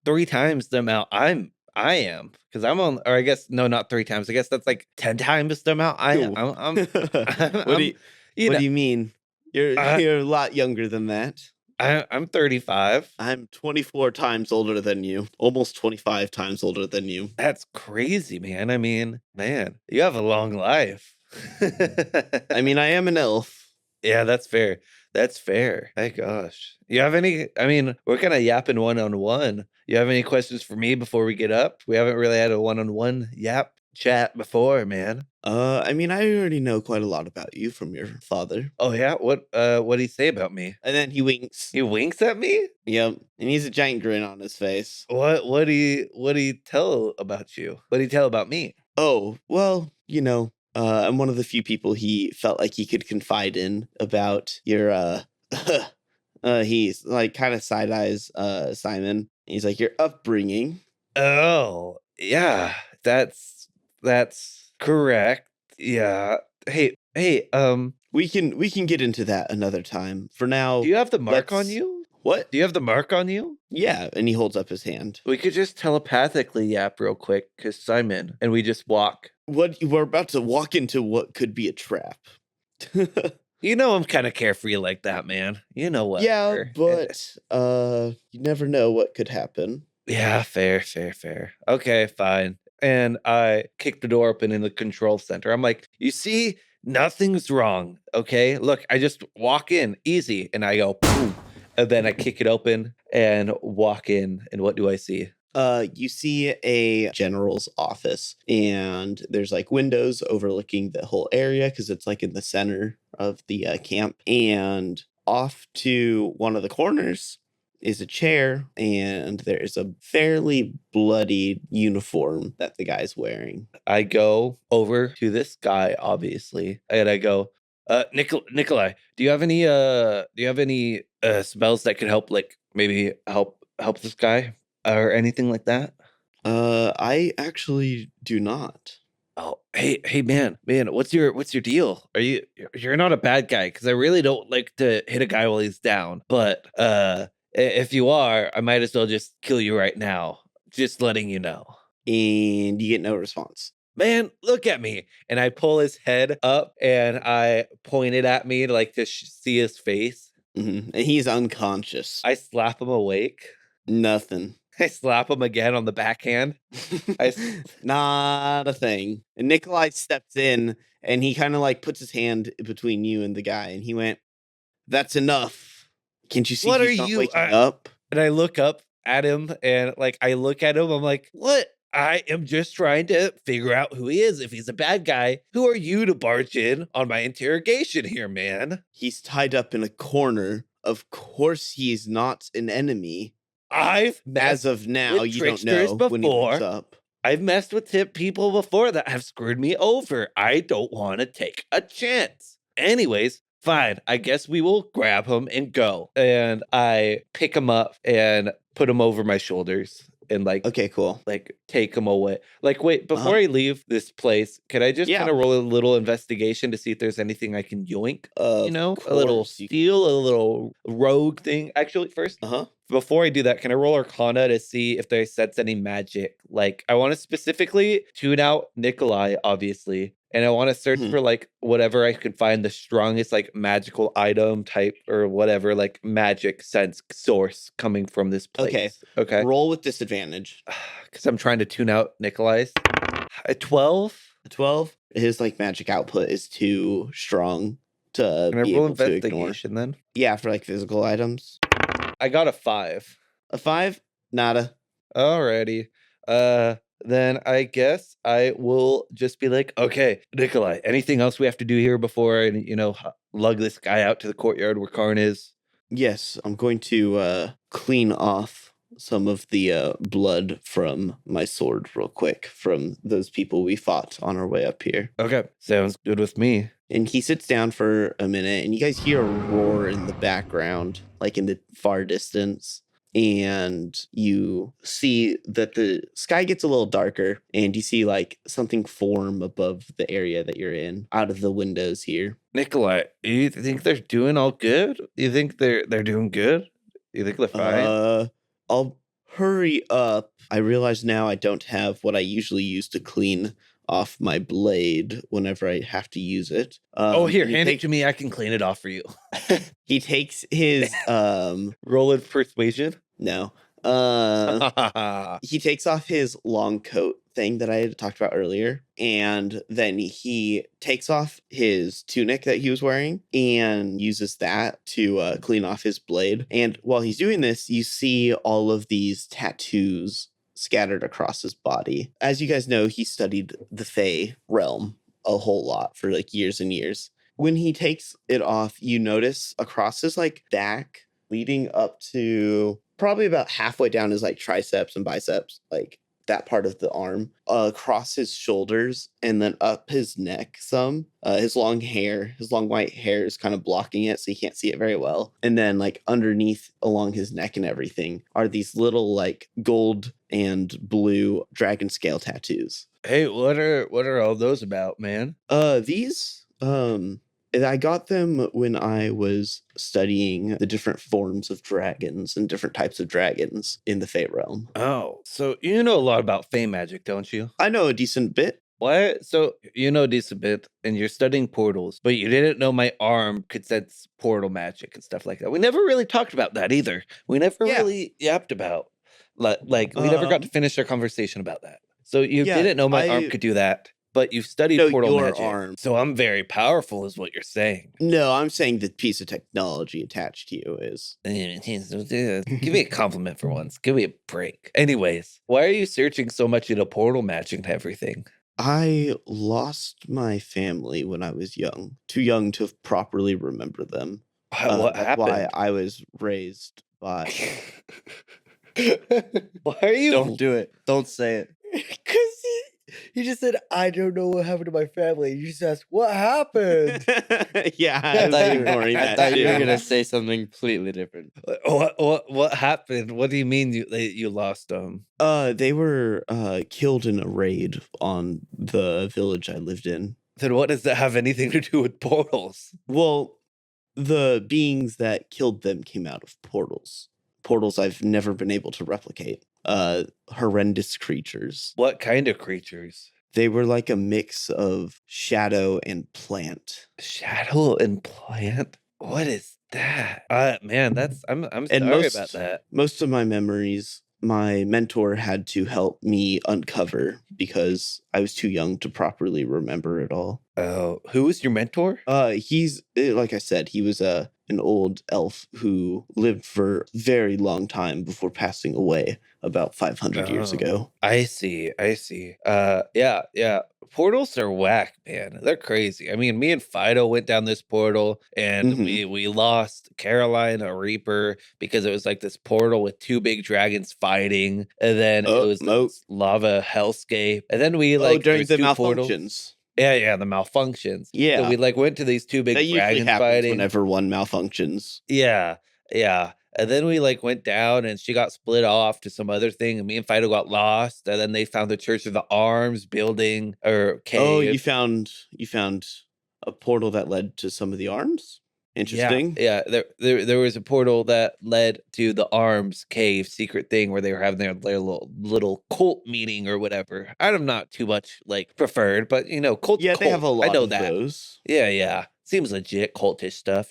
3 times the amount I am, because I'm on, or I guess no, not 3 times. I guess that's like 10 times the amount I am. Ooh. I'm What do you you What know, do you mean? You're I- you're a lot younger than that. I'm 35. I'm 24 times older than you. Almost 25 times older than you. That's crazy, man. I mean, man, you have a long life. I mean, I am an elf. Yeah, that's fair. That's fair. My gosh. You have any? I mean, we're kind of yapping one-on-one. You have any questions for me before we get up? We haven't really had a one-on-one yap chat before, man. I mean, I already know quite a lot about you from your father. Oh yeah, what did he say about me? And then he winks. He winks at me? Yep. And he's a giant grin on his face. What do he tell about you? What did he tell about me? Oh, well, I'm one of the few people he felt like he could confide in about your he's like kind of side eyes Simon. He's like your upbringing. Oh, yeah. That's correct. Yeah. Hey, We can get into that another time. For now, do you have the mark on let's- you? What? Do you have the mark on you? Yeah, and he holds up his hand. We could just telepathically yap real quick, cause Simon, and we just walk. What we're about to walk into what could be a trap. You know I'm kind of carefree like that, man. You know what? Yeah, but you never know what could happen. Yeah, fair. Okay, fine. And I kick the door open in the control center. I'm like, you see, nothing's wrong. Okay, look, I just walk in easy, and I go boom, and then I kick it open and walk in. And what do I see? You see a general's office, and there's like windows overlooking the whole area because it's like in the center of the camp. And off to one of the corners is a chair, and there's a fairly bloody uniform that the guy's wearing. I go over to this guy, obviously, and I go, Nikolai, do you have any spells that could help, like maybe help this guy or anything like that? I actually do not. Oh, hey, man, what's your deal? You're not a bad guy, because I really don't like to hit a guy while he's down. But if you are, I might as well just kill you right now. Just letting you know. And you get no response. Man, look at me. And I pull his head up and I point it at me to like to see his face. And he's unconscious. I slap him awake. Nothing. I slap him again on the backhand. Not a thing. And Nikolai steps in, and he kind of like puts his hand between you and the guy, and he went, "That's enough. Can't you see What he's are not you- waking up?" And I look up at him and like I look at him. I'm like, what? I am just trying to figure out who he is. If he's a bad guy, who are you to barge in on my interrogation here, man? He's tied up in a corner. Of course, he is not an enemy. I've As of now, with you don't tricksters know when he wakes before. up. I've messed with people before that have screwed me over. I don't want to take a chance. Anyways, Fine. I guess we will grab him and go. And I pick him up and put him over my shoulders and Okay, cool. take him away. Wait, before I leave this place, can I just Yeah. kind of roll a little investigation to see if there's anything I can yoink? Of A little course you- steal, a little rogue thing. Actually, first, Uh-huh. before I do that, can I roll Arcana to see if they sense any magic? I want to specifically tune out Nikolai, obviously. And I want to search Mhm. for whatever I can find the strongest magical item type or whatever magic sense source coming from this place. Okay. Okay. Roll with disadvantage. Because I'm trying to tune out Nikolai's. A 12? A 12. His magic output is too strong to Can I be roll able to ignore. investigation then? Yeah, for physical items. I got a 5. A 5, nada. Alrighty. Then I guess I will just be like, okay, Nikolai, anything else we have to do here before I, lug this guy out to the courtyard where Karn is? Yes, I'm going to clean off some of the blood from my sword real quick from those people we fought on our way up here. Okay, sounds good with me. And he sits down for a minute, and you guys hear a roar in the background, in the far distance. And you see that the sky gets a little darker, and you see something form above the area that you're in out of the windows here. Nikolai, you think they're doing all good? You think they're doing good? You think they're fine? I'll hurry up. I realize now I don't have what I usually use to clean off my blade whenever I have to use it. Here, hand it to me. I can clean it off for you. He takes his Roll in persuasion. no. He takes off his long coat thing that I had talked about earlier, and then he takes off his tunic that he was wearing and uses that to clean off his blade. And while he's doing this, you see all of these tattoos scattered across his body. As you guys know, he studied the Fae realm a whole lot for years and years. When he takes it off, you notice across his back, leading up to probably about halfway down his triceps and biceps, that part of the arm, across his shoulders, and then up his neck some. His long white hair is kind of blocking it, so you can't see it very well. And then underneath along his neck and everything are these little gold and blue dragon scale tattoos. Hey, what are all those about, man? These I got them when I was studying the different forms of dragons and different types of dragons in the Fae realm. Oh, so you know a lot about Fae magic, don't you? I know a decent bit. What? So you know a decent bit, and you're studying portals, but you didn't know my arm could sense portal magic and stuff like that. We never really talked about that either. We never really yapped about, we never got to finish our conversation about that. So you didn't know my arm could do that. But you've studied portal your magic, arm. so I'm very powerful, is what you're saying. No, I'm saying the piece of technology attached to you is. Give me a compliment for once. Give me a break. Anyways, why are you searching so much into portal magic and everything? I lost my family when I was young. Too young to properly remember them. What That's happened? why I was raised by. Why are you? Don't do it. Don't say it. Because he just said, I don't know what happened to my family. You just asked, what happened? Yeah, I was ignoring I that. thought you were too. gonna say something completely different. What happened? What do you mean you lost them? They were killed in a raid on the village I lived in. Then what does that have anything to do with portals? Well, the beings that killed them came out of portals. Portals I've never been able to replicate. Horrendous creatures. What kind of creatures? They were like a mix of shadow and plant. Shadow and plant? What is that? Man, I'm And sorry about that. Most of my memories, my mentor had to help me uncover because I was too young to properly remember it all. Oh, who was your mentor? He's like I said, he was an old elf who lived for a very long time before passing away about 500 years ago. I see. Yeah. Portals are whack, man. They're crazy. I mean, me and Fido went down this portal and we lost Caroline, a Reaper, because it was like this portal with two big dragons fighting, and then it was this lava hellscape, and then we During there's the two portals. malfunctions. Yeah, the malfunctions. Yeah. So we like went to these two big That usually dragons happens fighting. whenever one malfunctions. Yeah. And then we like went down and she got split off to some other thing and me and Fido got lost. And then they found the Church of the Arms building or cave. Oh, you found a portal that led to some of the arms? Interesting. Yeah. There was a portal that led to the Arms cave secret thing where they were having their little cult meeting or whatever. I'm not too much like preferred, but cult. Yeah, they have a lot I know of that. those. Yeah. Seems legit cultish stuff,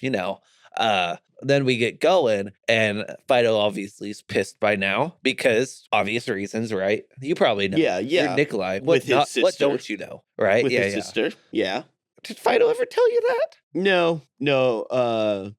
Then we get going, and Fido obviously is pissed by now because obvious reasons, right? You probably know. Yeah. You're Nikolai. With his What sister. don't you know, right? With his sister. Yeah. Did Fido ever tell you that? No.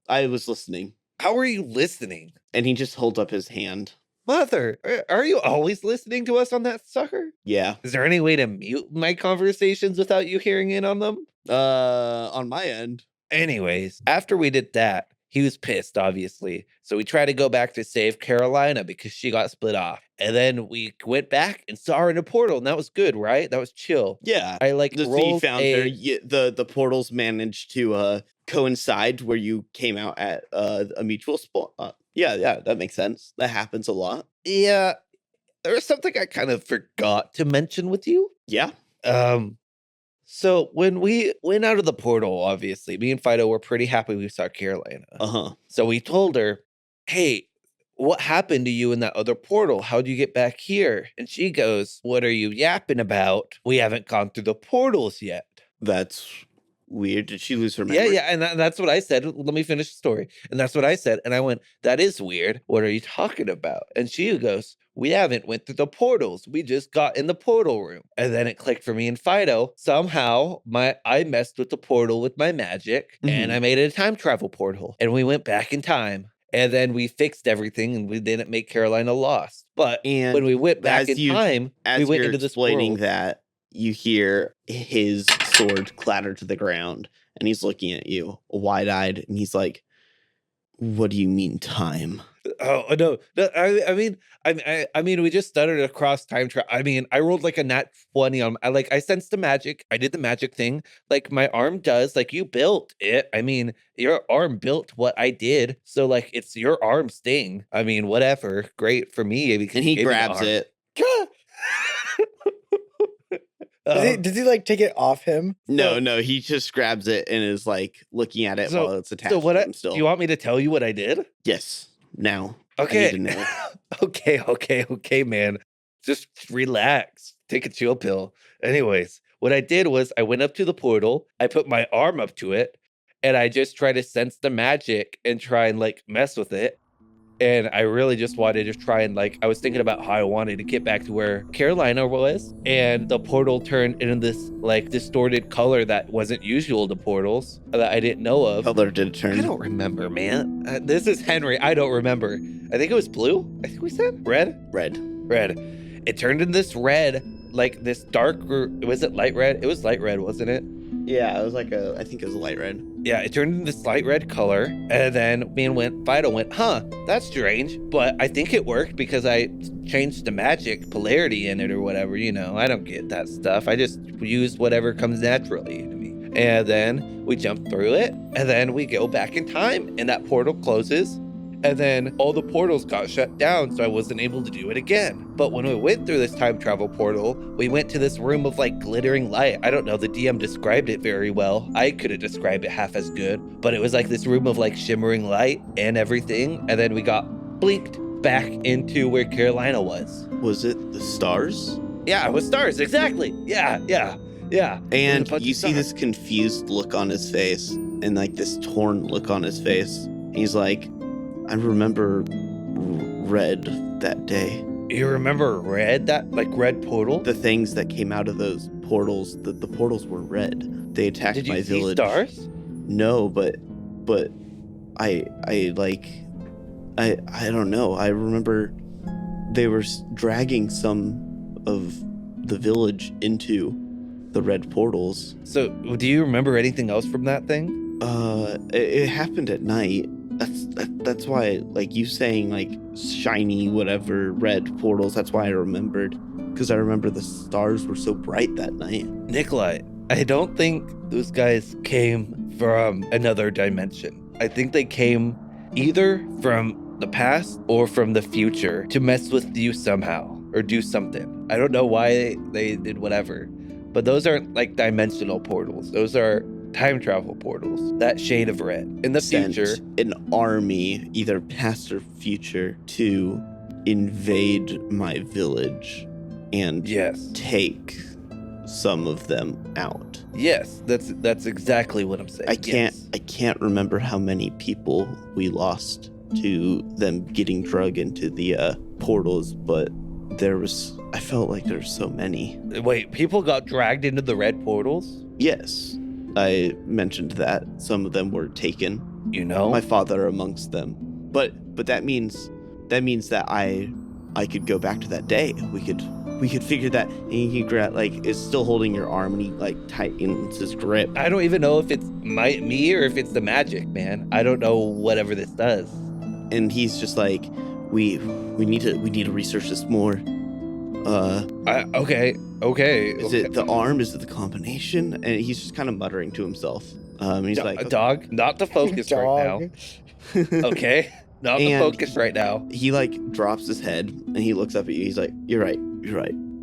I was listening. How are you listening? And he just holds up his hand. Mother, are you always listening to us on that sucker? Yeah. Is there any way to mute my conversations without you hearing in on them? On my end. Anyways, after we did that, he was pissed, obviously. So we tried to go back to save Carolina because she got split off. And then we went back and saw her in a portal, and that was good, right? That was chill. Yeah. I like So you rolled found her. The portals managed to coincide where you came out at a mutual spot. Yeah, that makes sense. That happens a lot. Yeah. There was something I kind of forgot to mention with you. Yeah. So when we went out of the portal, obviously, me and Fido were pretty happy we saw Carolina. Uh-huh. So we told her, hey, what happened to you in that other portal? How'd you get back here? And she goes, what are you yapping about? We haven't gone through the portals yet. That's weird. Did she lose her memory? Yeah. And that's what I said. Let me finish the story. And that's what I said. And I went, that is weird. What are you talking about? And she goes, we haven't went through the portals. We just got in the portal room. And then it clicked for me and Fido. Somehow I messed with the portal with my magic and I made it a time travel portal. And we went back in time. And then we fixed everything and we didn't make Carolina lost. But when we went back in time, we went into this explaining world. that, you hear his sword clatter to the ground and he's looking at you wide-eyed and he's like, what do you mean time? Oh no! I mean, we just stuttered across time travel. I mean, I rolled like a nat 20 on. I sensed the magic. I did the magic thing, like my arm does. Like you built it. I mean, your arm built what I did. So like, it's your arm's thing. I mean, whatever. Great for me. Because And he grabs it. Does he like take it off him? No, he just grabs it and is like looking at it while it's attached to him still. Do you want me to tell you what I did? Yes. Now. Okay. I need to know. Okay, man. Just relax. Take a chill pill. Anyways, what I did was I went up to the portal, I put my arm up to it, and I just tried to sense the magic and try and like mess with it. And I really just wanted to try and like, I was thinking about how I wanted to get back to where Carolina was. And the portal turned into this like distorted color that wasn't usual to portals that I didn't know of. Color did it turn? I don't remember, man. This is Henry. I don't remember. I think it was blue. I think we said red. It turned into this red, like this dark, was it light red? It was light red, wasn't it? Yeah, it was like I think it was a light red. Yeah, it turned into this light red color. And then me and Fido went, huh, that's strange. But I think it worked because I changed the magic polarity in it or whatever, I don't get that stuff. I just use whatever comes naturally to me. And then we jump through it. And then we go back in time and that portal closes. And then all the portals got shut down, so I wasn't able to do it again. But when we went through this time travel portal, we went to this room of like glittering light. I don't know, the DM described it very well. I couldn't describe it half as good, but it was like this room of like shimmering light and everything. And then we got blinked back into where Carolina was. Was it the stars? Yeah, it was stars, exactly. Yeah. And you see this confused look on his face and like this torn look on his face. And he's like, I remember red that day. You remember red, that like red portal? The things that came out of those portals, the portals were red. They attacked Did you my see village. Stars? No, but I don't know. I remember they were dragging some of the village into the red portals. So, do you remember anything else from that thing? It happened at night. That's why, like, you saying like shiny whatever red portals, that's why I remembered, because I remember the stars were so bright that night. Nikolai, I don't think those guys came from another dimension. I think they came either from the past or from the future to mess with you somehow or do something. I don't know why they did whatever, but those aren't like dimensional portals. Those are time travel portals. That shade of red. In the Sent future, an army, either past or future, to invade my village and yes. take some of them out. Yes, that's exactly what I'm saying. I can't remember how many people we lost to them getting drug into the portals, but I felt like there were so many. Wait, people got dragged into the red portals? Yes, I mentioned that some of them were taken. You know? My father amongst them. But that means that I could go back to that day. We could figure that, and he grab, like, is still holding your arm, and he like tightens his grip. I don't even know if it's me or if it's the magic, man. I don't know whatever this does. And he's just like, we need to research this more. Okay. Is it the arm? Is it the combination? And he's just kind of muttering to himself. He's like, dog, not the focus right now. Okay, not the And focus right now. he like drops his head and he looks up at you. He's like, you're right.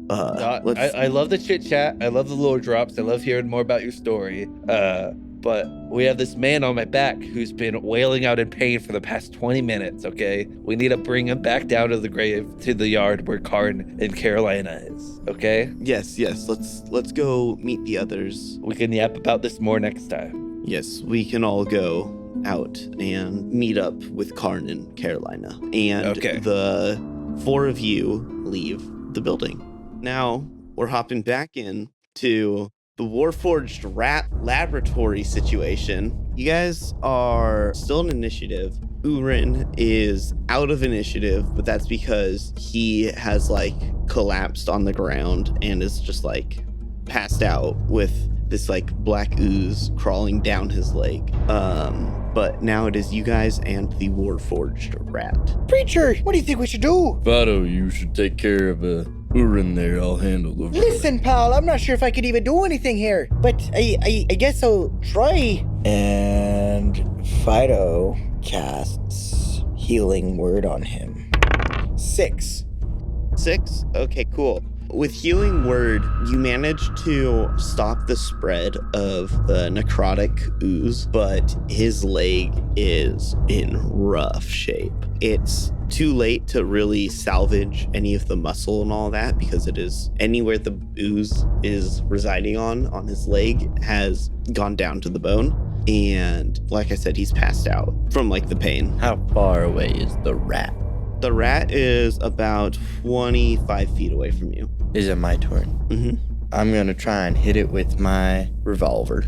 I love the chit chat. I love the lore drops. I love hearing more about your story. But we have this man on my back who's been wailing out in pain for the past 20 minutes, okay? We need to bring him back down to the grave, to the yard where Karn and Carolina is, okay? Yes. Let's go meet the others. We can yap about this more next time. Yes, we can all go out and meet up with Karn and Carolina. And Okay. the four of you leave the building. Now we're hopping back in to the Warforged Rat Laboratory situation. You guys are still in initiative. Urin is out of initiative, but that's because he has like collapsed on the ground and is just like passed out with this like black ooze crawling down his leg. But now it is you guys and the Warforged Rat. Preacher, what do you think we should do? Fido, you should take care of Urin there. I'll handle the Listen, pal, I'm not sure if I could even do anything here, but I guess I'll try. And Fido casts Healing Word on him. 6. 6? Okay, cool. With Healing Word, you manage to stop the spread of the necrotic ooze, but his leg is in rough shape. It's too late to really salvage any of the muscle and all that, because it is anywhere the ooze is residing on his leg has gone down to the bone. And like I said, he's passed out from like the pain. How far away is the rat? The rat is about 25 feet away from you. Is it my turn? Mm-hmm. I'm gonna try and hit it with my revolver.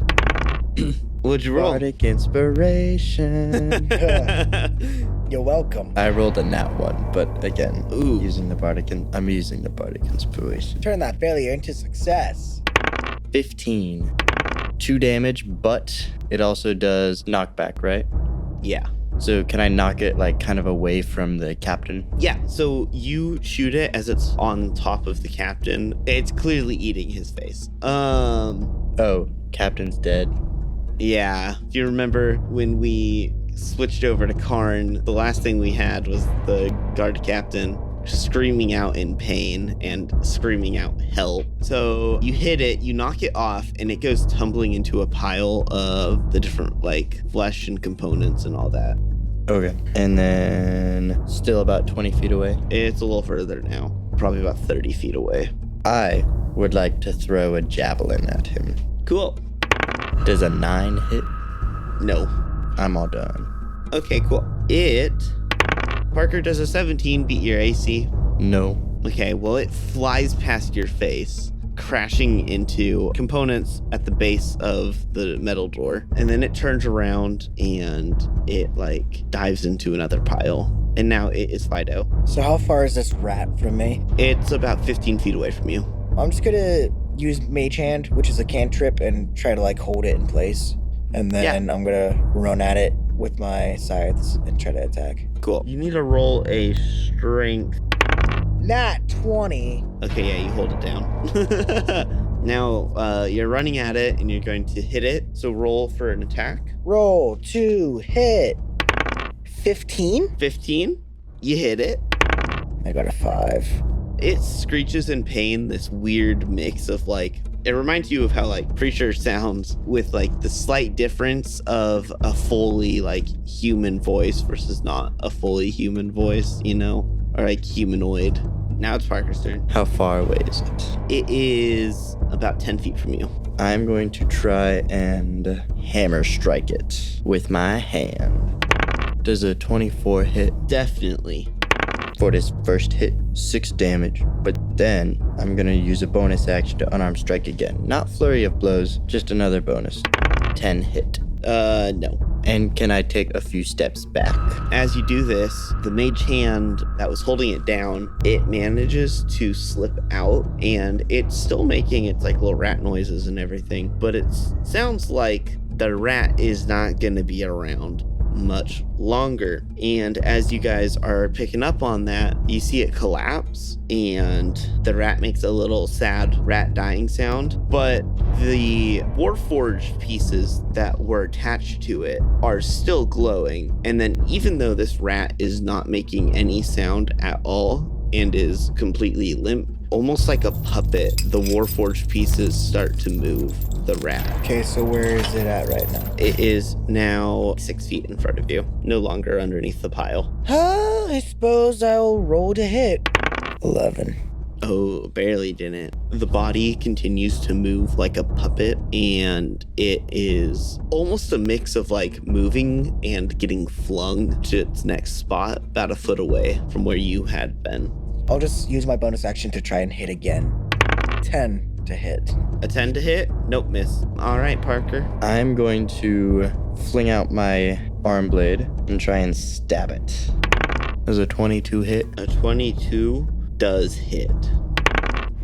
What'd you roll? Bardic inspiration. You're welcome. I rolled a nat 1, but again, Ooh. I'm using the bardic inspiration. Turn that failure into success. 15. 2 damage, but it also does knockback, right? Yeah. So can I knock it like kind of away from the captain? Yeah, so you shoot it as it's on top of the captain. It's clearly eating his face. Oh, captain's dead. Yeah. If you remember when we switched over to Karn, the last thing we had was the guard captain screaming out in pain and screaming out help. So you hit it, you knock it off, and it goes tumbling into a pile of the different like flesh and components and all that. Okay. And then still about 20 feet away. It's a little further now, probably about 30 feet away. I would like to throw a javelin at him. Cool. Does a 9 hit? No. I'm all done. Okay, cool. Parker, does a 17 beat your AC? No. Okay, well, it flies past your face, crashing into components at the base of the metal door. And then it turns around and it like dives into another pile. And now it is Fido. So how far is this rat from me? It's about 15 feet away from you. I'm just gonna use Mage Hand, which is a cantrip, and try to like hold it in place. And then I'm gonna run at it with my scythes and try to attack. Cool. You need to roll a strength. Nat 20. Okay, yeah, you hold it down. Now, you're running at it and you're going to hit it. So roll for an attack. Roll to hit. 15? 15. You hit it. I got a 5. It screeches in pain, this weird mix of like, it reminds you of how like Preacher sounds with like the slight difference of a fully like human voice versus not a fully human voice, you know, or like humanoid. Now it's Parker's turn. How far away is it? It is about 10 feet from you. I'm going to try and hammer strike it with my hand. Does a 24 hit? Definitely. For this first hit, 6 damage, but then I'm gonna use a bonus action to unarmed strike again. Not flurry of blows, just another bonus. 10 hit. No. And can I take a few steps back? As you do this, the mage hand that was holding it down, it manages to slip out, and it's still making its like little rat noises and everything, but it sounds like the rat is not gonna be around much longer. And as you guys are picking up on that, you see it collapse and the rat makes a little sad rat dying sound, but the Warforged pieces that were attached to it are still glowing. And then even though this rat is not making any sound at all and is completely limp, almost like a puppet, the Warforged pieces start to move the rat. Okay, so where is it at right now? It is now 6 feet in front of you, no longer underneath the pile. I suppose I'll roll to hit. 11. Oh, barely didn't. The body continues to move like a puppet, and it is almost a mix of like moving and getting flung to its next spot, about a foot away from where you had been. I'll just use my bonus action to try and hit again. 10 to hit. A 10 to hit? Nope, miss. All right, Parker. I'm going to fling out my arm blade and try and stab it. Does a 22 hit? A 22 does hit.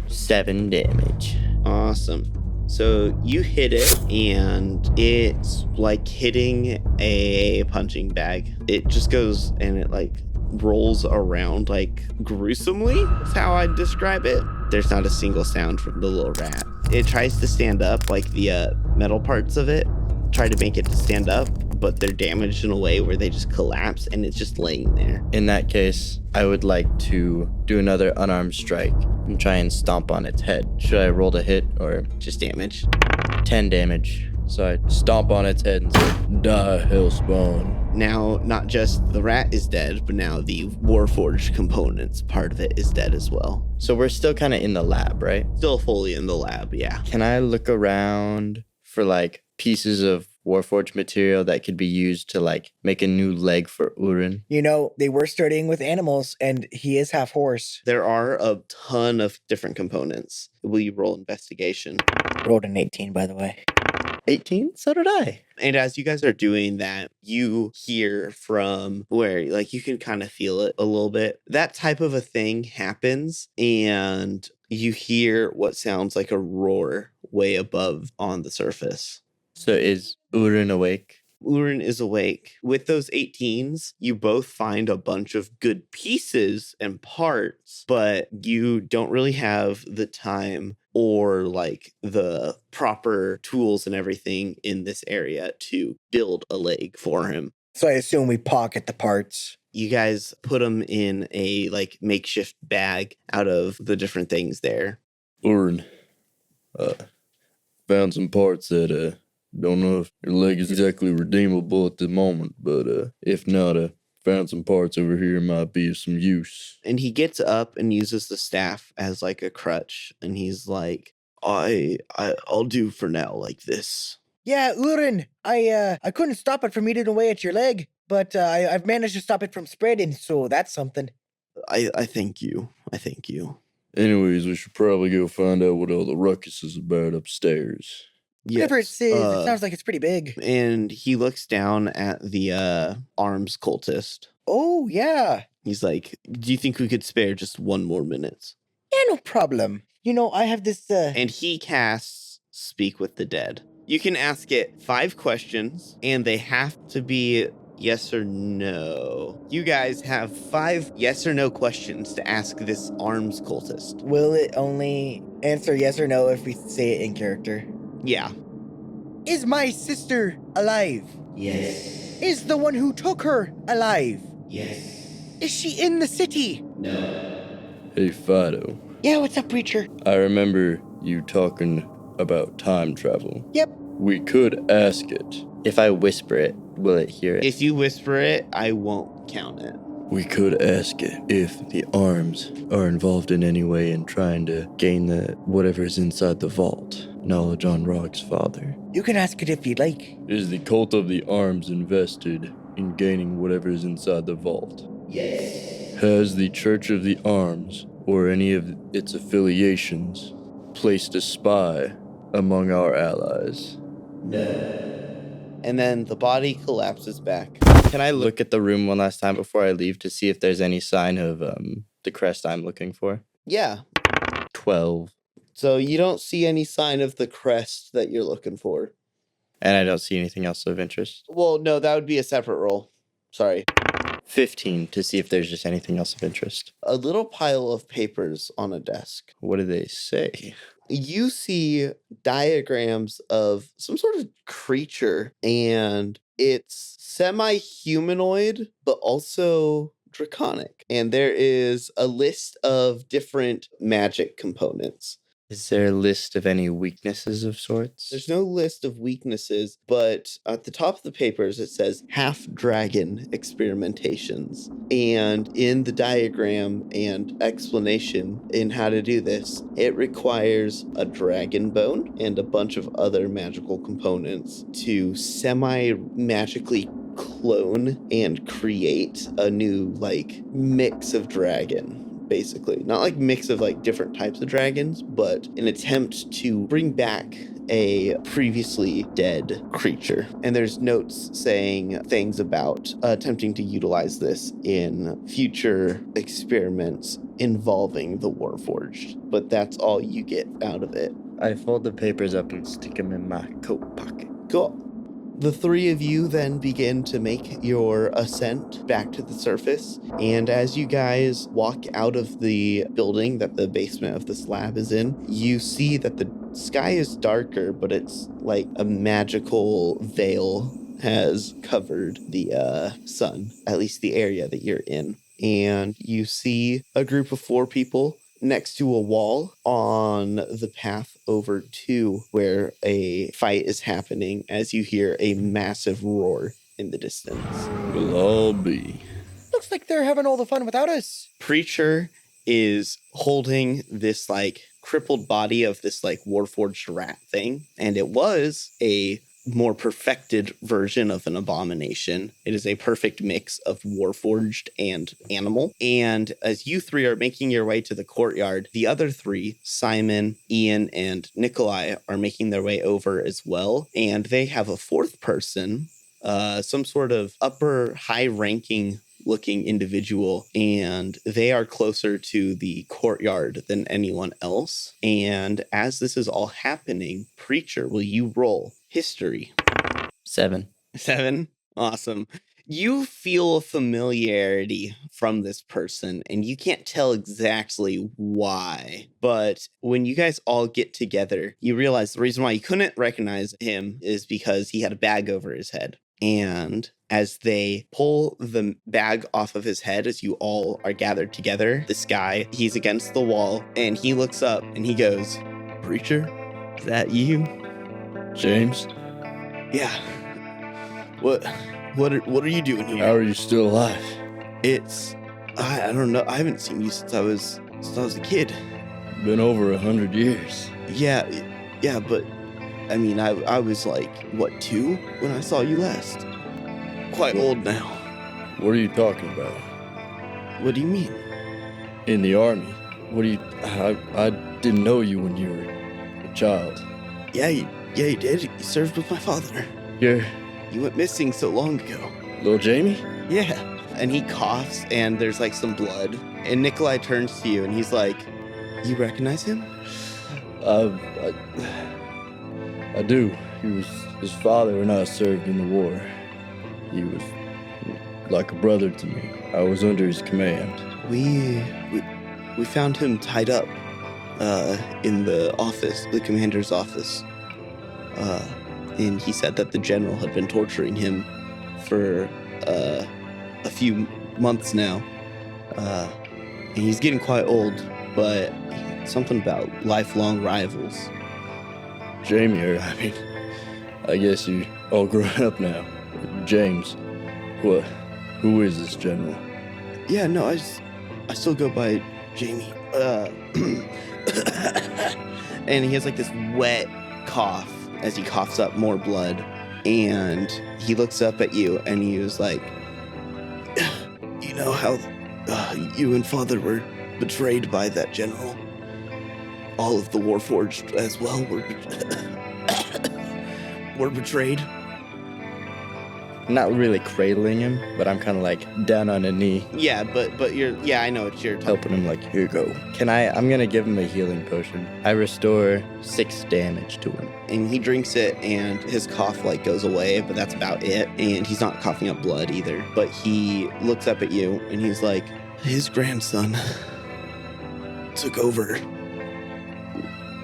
7 damage. Awesome. So you hit it, and it's like hitting a punching bag. It just goes and it like rolls around like gruesomely, is how I'd describe it. There's not a single sound from the little rat. It tries to stand up, like the metal parts of it try to make it to stand up, but they're damaged in a way where they just collapse and it's just laying there. In that case, I would like to do another unarmed strike and try and stomp on its head. Should I roll to hit or Just damage. 10 damage? So I stomp on its head and say, "Die, hellspawn." Now, not just the rat is dead, but now the Warforged components part of it is dead as well. So we're still kind of in the lab, right? Still fully in the lab, yeah. Can I look around for like pieces of Warforged material that could be used to like make a new leg for Urin? You know, they were studying with animals, and he is half horse. There are a ton of different components. Will you roll investigation? Rolled an 18, by the way. 18? So did I. And as you guys are doing that, you hear from where, like, you can kind of feel it a little bit. That type of a thing happens, and you hear what sounds like a roar way above on the surface. So is Urin awake? Urin is awake. With those 18s, you both find a bunch of good pieces and parts, but you don't really have the time or like the proper tools and everything in this area to build a leg for him. So I assume we pocket the parts. You guys put them in a like makeshift bag out of the different things there. Urin, found some parts that, don't know if your leg is exactly redeemable at the moment, but if not, found some parts over here might be of some use. And he gets up and uses the staff as like a crutch, and he's like, I'll do for now like this. Yeah, Urin, I couldn't stop it from eating away at your leg, but I've managed to stop it from spreading, so that's something. I thank you. I thank you. Anyways, we should probably go find out what all the ruckus is about upstairs. Whatever it Yes, says, it sounds like it's pretty big. And he looks down at the arms cultist. Oh, yeah. He's like, do you think we could spare just one more minute? Yeah, no problem. You know, I have this, And he casts Speak with the Dead. You can ask it 5 questions, and they have to be Yes or no? You guys have 5 yes or no questions to ask this arms cultist. Will it only answer yes or no if we say it in character? Yeah. Is my sister alive? Yes. Is the one who took her alive? Yes. Is she in the city? No. Hey, Fido. Yeah, what's up, preacher? I remember you talking about time travel. Yep. We could ask it. If I whisper it, will it hear it? If you whisper it, I won't count it. We could ask it if the arms are involved in any way in trying to gain the whatever is inside the vault. Knowledge on Rock's father. You can ask it if you'd like. Is the cult of the arms invested in gaining whatever is inside the vault? Yes. Has the Church of the Arms, or any of its affiliations, placed a spy among our allies? No. And then the body collapses back. Can I look at the room one last time before I leave to see if there's any sign of the crest I'm looking for? Yeah. 12. So you don't see any sign of the crest that you're looking for. And I don't see anything else of interest. Well, no, that would be a separate roll. Sorry. 15 to see if there's just anything else of interest. A little pile of papers on a desk. What do they say? You see diagrams of some sort of creature, and it's semi-humanoid, but also draconic. And there is a list of different magic components. Is there a list of any weaknesses of sorts? There's no list of weaknesses, but at the top of the papers it says half dragon experimentations. And in the diagram and explanation in how to do this, it requires a dragon bone and a bunch of other magical components to semi-magically clone and create a new mix of dragon. Basically, not like mix of different types of dragons, but an attempt to bring back a previously dead creature. And there's notes saying things about attempting to utilize this in future experiments involving the Warforged. But that's all you get out of it. I fold the papers up and stick them in my coat pocket. Cool. The 3 of you then begin to make your ascent back to the surface. And as you guys walk out of the building that the basement of this lab is in, you see that the sky is darker, but it's like a magical veil has covered the sun, at least the area that you're in. And you see a group of 4 people next to a wall on the path over to where a fight is happening as you hear a massive roar in the distance. We'll all be. Looks like they're having all the fun without us. Preacher is holding this crippled body of this warforged rat thing, and it was a more perfected version of an abomination. It is a perfect mix of warforged and animal. And as you 3 are making your way to the courtyard, the other 3, Simon, Ian, and Nikolai, are making their way over as well. And they have a 4th person, some sort of upper high-ranking looking individual, and they are closer to the courtyard than anyone else. And as this is all happening, Preacher, will you roll history? 7. 7? Awesome. You feel a familiarity from this person, and you can't tell exactly why. But when you guys all get together, you realize the reason why you couldn't recognize him is because he had a bag over his head. And as they pull the bag off of his head, as you all are gathered together, this guy, he's against the wall, and he looks up and he goes, "Preacher, is that you?" James, "Yeah. What are you doing here?" how are you still alive? "It's I don't know. I haven't seen you since I was a kid." Been over 100 years. Yeah, but I mean, I was 2 when I saw you last. Quite old now. What are you talking about? What do you mean? In the army? What do you... I didn't know you when you were a child. Yeah, you did. You served with my father. You're You went missing so long ago. little Jamie? Yeah. And he coughs, and there's some blood. And Nikolai turns to you, and he's like, "You recognize him?" I do. He was... His father and I served in the war. He was like a brother to me. I was under his command. We found him tied up in the office, the commander's office. And he said that the general had been torturing him for a few months now. And he's getting quite old, but something about lifelong rivals. Jamie, I guess you all grown up now. James, what? Who is this general? Yeah, no, I still go by Jamie. And he has like this wet cough as he coughs up more blood. And he looks up at you and he was like, you know how you and Father were betrayed by that general? All of the Warforged as well were betrayed. Not really cradling him, but I'm kind of like down on a knee, Yeah, but you're, yeah, I know it's your helping him like, here you go. I'm gonna give him a healing potion. I restore 6 damage to him. And he drinks it and his cough like goes away, but that's about it. And he's not coughing up blood either. But he looks up at you and he's like, his grandson took over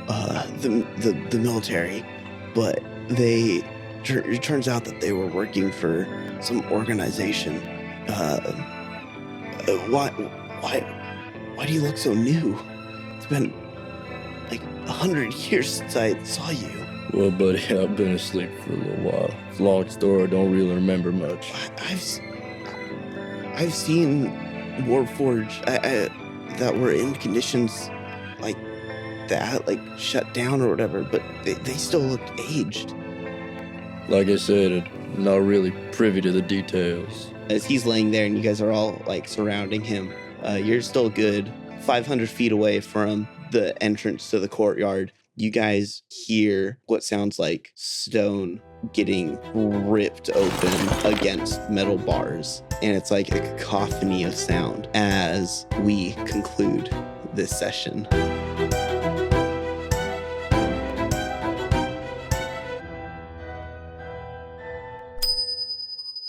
the military, but it turns out that they were working for some organization. Why do you look so new? It's been like 100 years since I saw you. Well, buddy, I've been asleep for a little while. Long story, I don't really remember much. I've seen Warforged that were in conditions like that, like shut down or whatever, but they still looked aged. Like I said, I'm not really privy to the details. As he's laying there and you guys are all like surrounding him, you're still good 500 feet away from the entrance to the courtyard. You guys hear what sounds like stone getting ripped open against metal bars. And it's like a cacophony of sound as we conclude this session.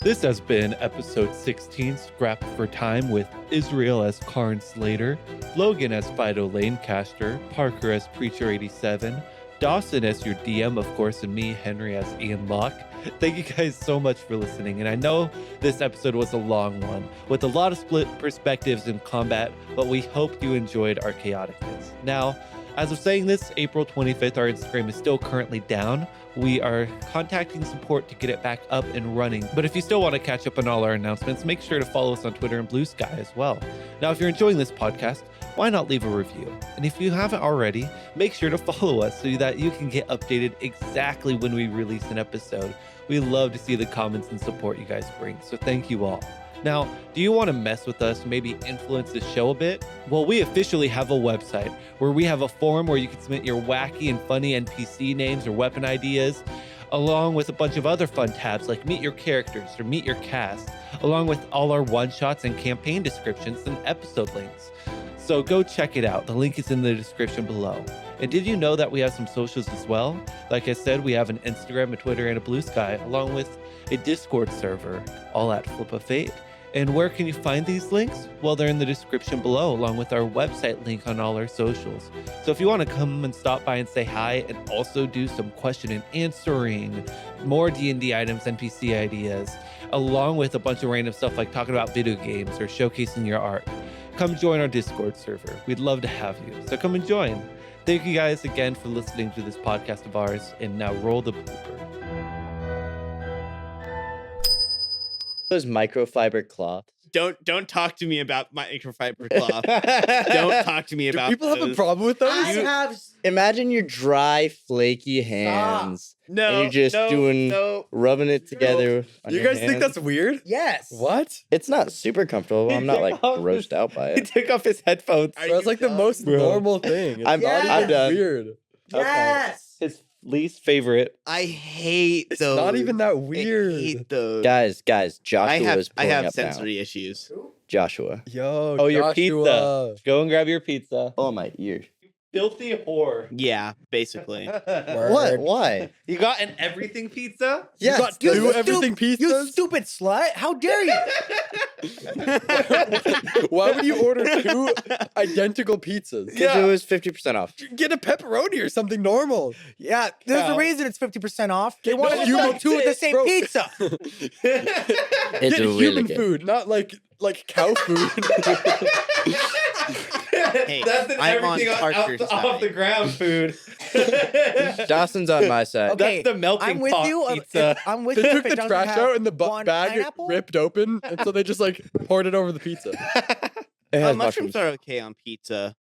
This has been episode 16, Scrap for Time, with Israel as Karn Slater, Loghan as Fido Lancaster, Parker as Preacher 87, Dawson as your DM, of course, and me, Henry, as Ian Locke. Thank you guys so much for listening. And I know this episode was a long one with a lot of split perspectives in combat, but we hope you enjoyed our chaoticness. Now, as of saying this, April 25th, our Instagram is still currently down. We are contacting support to get it back up and running. But if you still want to catch up on all our announcements, make sure to follow us on Twitter and Blue Sky as well. Now, if you're enjoying this podcast, why not leave a review? And if you haven't already, make sure to follow us so that you can get updated exactly when we release an episode. We love to see the comments and support you guys bring, so thank you all. Now, do you want to mess with us, maybe influence the show a bit? Well, we officially have a website where we have a forum where you can submit your wacky and funny NPC names or weapon ideas, along with a bunch of other fun tabs like Meet Your Characters or Meet Your Cast, along with all our one-shots and campaign descriptions and episode links. So go check it out. The link is in the description below. And did you know that we have some socials as well? Like I said, we have an Instagram, a Twitter, and a Blue Sky, along with a Discord server, all at Flip of Fate. And where can you find these links? Well, they're in the description below, along with our website link on all our socials. So if you want to come and stop by and say hi and also do some question and answering, more D&D items, NPC ideas, along with a bunch of random stuff like talking about video games or showcasing your art, come join our Discord server. We'd love to have you. So come and join. Thank you guys again for listening to this podcast of ours. And now roll the blooper. Those microfiber cloths. Don't talk to me about microfiber cloth. Don't talk to me about People have a those. problem with those? Imagine your dry, flaky hands. No, and you're just rubbing it together. On You your guys think hands. that's weird? Yes. What? It's not super comfortable. I'm not like grossed out by He it. took off his headphones. Bro, it's like the most Bro. normal thing. It's I'm not even done. weird. Yes. His least favorite. I hate It's those. not even that I weird. hate those. Guys, Joshua is I pulling have up sensory issues. now. Joshua. Yo, Oh, your Joshua. pizza. Go and grab your pizza. Oh, my ear. Filthy whore. Yeah, basically. What? Why? You got an everything pizza? Yes. got You two everything You pizzas? stupid slut! How dare you? Why would you order two identical pizzas? Because it was 50% off. Get a pepperoni or something normal. Yeah, there's a Cow. reason it's 50% off. They wanted no, you it's two of the not. same Bro. pizza. It's Get really human good. food, not like cow food. Hey, That's an I'm on everything Parker's off the side. ground food. Dawson's on my side. Okay, That's the melting I'm with pot you. pizza. I'm with They you. took if the it doesn't trash have out and the one bag pineapple. ripped open, and so they just like poured it over the pizza. It has Mushrooms mushrooms. are okay on pizza.